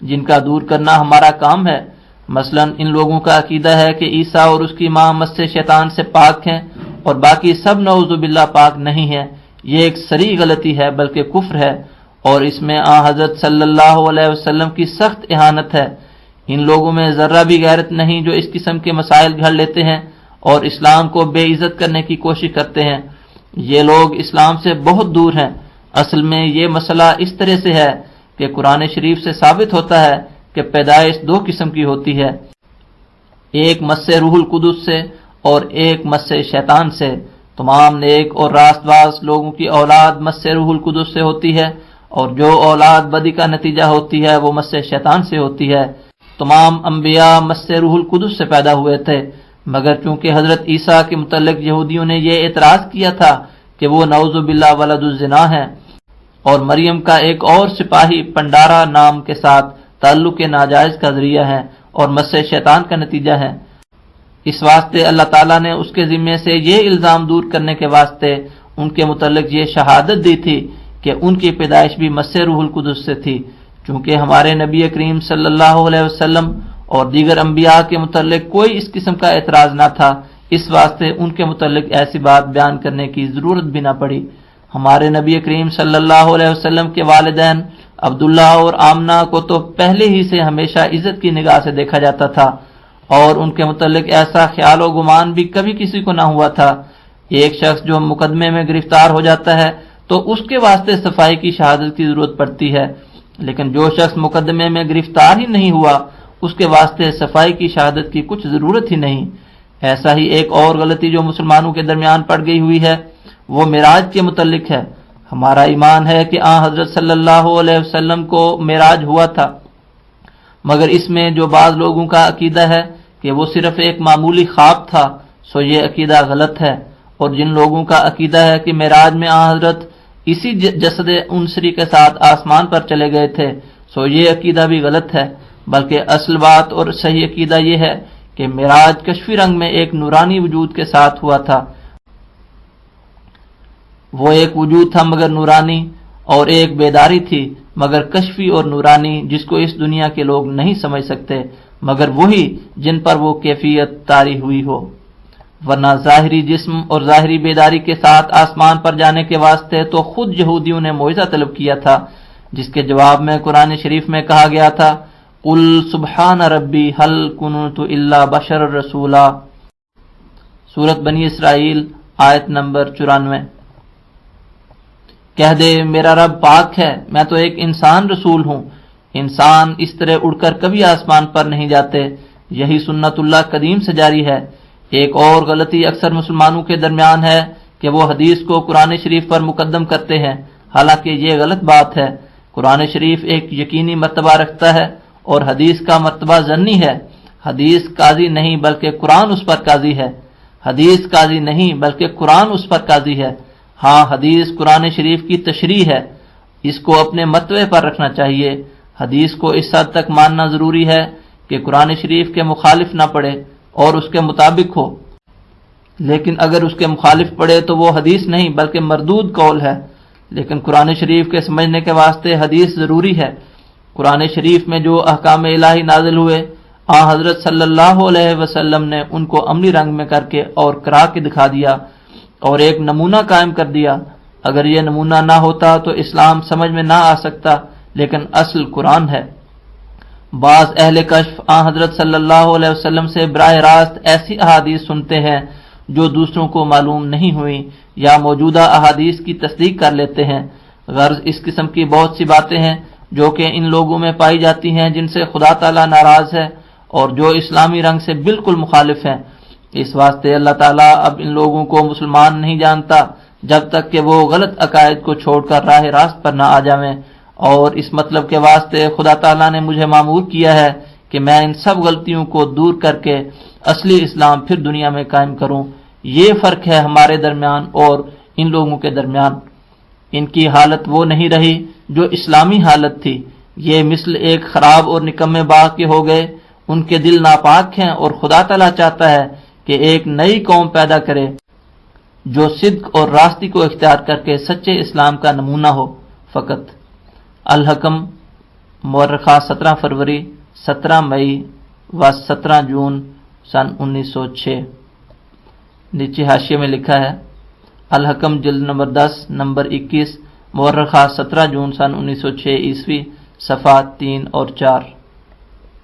جن کا دور کرنا ہمارا کام ہے۔ مثلا ان لوگوں کا عقیدہ ہے کہ عیسیٰ اور اس کی ماں مس شیطان سے پاک ہیں اور باقی سب نعوذ باللہ پاک نہیں ہیں۔ یہ ایک صریح غلطی ہے بلکہ کفر ہے، اور اس میں آن حضرت صلی اللہ علیہ وسلم کی سخت اہانت ہے۔ ان لوگوں میں ذرہ بھی غیرت نہیں جو اس قسم کے مسائل گھڑ لیتے ہیں اور اسلام کو بے عزت کرنے کی کوشش کرتے ہیں۔ یہ لوگ اسلام سے بہت دور ہیں۔ اصل میں یہ مسئلہ اس طرح سے ہے کہ قرآن شریف سے ثابت ہوتا ہے کہ پیدائش دو قسم کی ہوتی ہے، ایک مس روح القدس سے اور ایک مس شیطان سے۔ تمام نیک اور راست باز لوگوں کی اولاد مس روح القدس سے ہوتی ہے، اور جو اولاد بدی کا نتیجہ ہوتی ہے وہ مس شیطان سے ہوتی ہے۔ تمام انبیاء مس روح القدس سے پیدا ہوئے تھے، مگر چونکہ حضرت عیسیٰ کے متعلق یہودیوں نے یہ اعتراض کیا تھا کہ وہ نعوذ باللہ ولد الزنا ہے، اور مریم کا ایک اور سپاہی پنڈارا نام کے ساتھ تعلق ناجائز کا ذریعہ ہے اور مس شیطان کا نتیجہ ہے۔ اس واسطے اللہ تعالیٰ نے اس کے ذمے سے یہ الزام دور کرنے کے واسطے ان کے متعلق یہ شہادت دی تھی کہ ان کی پیدائش بھی مس روح القدس سے تھی۔ چونکہ ہمارے نبی کریم صلی اللہ علیہ وسلم اور دیگر انبیاء کے متعلق کوئی اس قسم کا اعتراض نہ تھا، اس واسطے ان کے متعلق ایسی بات بیان کرنے کی ضرورت بھی نہ پڑی۔ ہمارے نبی کریم صلی اللہ علیہ وسلم کے والدین عبداللہ اور آمنہ کو تو پہلے ہی سے ہمیشہ عزت کی نگاہ سے دیکھا جاتا تھا اور ان کے متعلق ایسا خیال و گمان بھی کبھی کسی کو نہ ہوا تھا۔ ایک شخص جو مقدمے میں گرفتار ہو جاتا ہے تو اس کے واسطے صفائی کی شہادت کی ضرورت پڑتی ہے، لیکن جو شخص مقدمے میں گرفتار ہی نہیں ہوا اس کے واسطے صفائی کی شہادت کی کچھ ضرورت ہی نہیں۔ ایسا ہی ایک اور غلطی جو مسلمانوں کے درمیان پڑ گئی ہوئی ہے وہ معراج کے متعلق ہے۔ ہمارا ایمان ہے کہ حضرت صلی اللہ علیہ وسلم کو معراج ہوا تھا، مگر اس میں جو بعض لوگوں کا عقیدہ ہے کہ وہ صرف ایک معمولی خواب تھا، سو یہ عقیدہ غلط ہے، اور جن لوگوں کا عقیدہ ہے کہ معراج میں حضرت اسی جسد انصری کے ساتھ آسمان پر چلے گئے تھے، سو یہ عقیدہ بھی غلط ہے، بلکہ اصل بات اور صحیح عقیدہ یہ ہے کہ معراج کشفی رنگ میں ایک نورانی وجود کے ساتھ ہوا تھا۔ وہ ایک وجود تھا مگر نورانی، اور ایک بیداری تھی مگر کشفی اور نورانی، جس کو اس دنیا کے لوگ نہیں سمجھ سکتے مگر وہی جن پر وہ کیفیت طاری ہوئی ہو، ورنہ ظاہری جسم اور ظاہری بیداری کے ساتھ آسمان پر جانے کے واسطے تو خود یہودیوں نے معجزہ طلب کیا تھا، جس کے جواب میں قرآن شریف میں کہا گیا تھا قل سبحان ربی هل کنت الا بشر رسولا، سورۃ بنی اسرائیل آیت نمبر 94۔ کہہ دے میرا رب پاک ہے، میں تو ایک انسان رسول ہوں، انسان اس طرح اڑ کر کبھی آسمان پر نہیں جاتے، یہی سنت اللہ قدیم سے جاری ہے۔ ایک اور غلطی اکثر مسلمانوں کے درمیان ہے کہ وہ حدیث کو قرآن شریف پر مقدم کرتے ہیں، حالانکہ یہ غلط بات ہے۔ قرآن شریف ایک یقینی مرتبہ رکھتا ہے اور حدیث کا مرتبہ ظنی ہے۔ حدیث قاضی نہیں بلکہ قرآن اس پر قاضی ہے، حدیث قاضی نہیں بلکہ قرآن اس پر قاضی ہے۔ ہاں حدیث قرآن شریف کی تشریح ہے، اس کو اپنے مرتبے پر رکھنا چاہیے۔ حدیث کو اس حد تک ماننا ضروری ہے کہ قرآن شریف کے مخالف نہ پڑے اور اس کے مطابق ہو، لیکن اگر اس کے مخالف پڑے تو وہ حدیث نہیں بلکہ مردود قول ہے۔ لیکن قرآن شریف کے سمجھنے کے واسطے حدیث ضروری ہے۔ قرآن شریف میں جو احکام الہی نازل ہوئے حضرت صلی اللہ علیہ وسلم نے ان کو عملی رنگ میں کر کے اور کرا کے دکھا دیا اور ایک نمونہ قائم کر دیا۔ اگر یہ نمونہ نہ ہوتا تو اسلام سمجھ میں نہ آ سکتا، لیکن اصل قرآن ہے۔ بعض اہل کشف حضرت صلی اللہ علیہ وسلم سے براہ راست ایسی احادیث سنتے ہیں جو دوسروں کو معلوم نہیں ہوئی یا موجودہ احادیث کی تصدیق کر لیتے ہیں۔ غرض اس قسم کی بہت سی باتیں ہیں جو کہ ان لوگوں میں پائی جاتی ہیں جن سے خدا تعالیٰ ناراض ہے اور جو اسلامی رنگ سے بالکل مخالف ہیں۔ اس واسطے اللہ تعالیٰ اب ان لوگوں کو مسلمان نہیں جانتا جب تک کہ وہ غلط عقائد کو چھوڑ کر راہ راست پر نہ آ جائیں، اور اس مطلب کے واسطے خدا تعالیٰ نے مجھے مامور کیا ہے کہ میں ان سب غلطیوں کو دور کر کے اصلی اسلام پھر دنیا میں قائم کروں۔ یہ فرق ہے ہمارے درمیان اور ان لوگوں کے درمیان۔ ان کی حالت وہ نہیں رہی جو اسلامی حالت تھی، یہ مثل ایک خراب اور نکمے باغ کے ہو گئے۔ ان کے دل ناپاک ہیں اور خدا تعالیٰ چاہتا ہے کہ ایک نئی قوم پیدا کرے جو صدق اور راستی کو اختیار کر کے سچے اسلام کا نمونہ ہو فقط۔ الحکم مورخہ 17 فروری 17 مئی و 17 جون سن 1906۔ نیچے حاشیے میں لکھا ہے الحکم جلد نمبر 10 نمبر 21 مورخہ 17 جون سن 1906 عیسوی صفحات 3 اور 4۔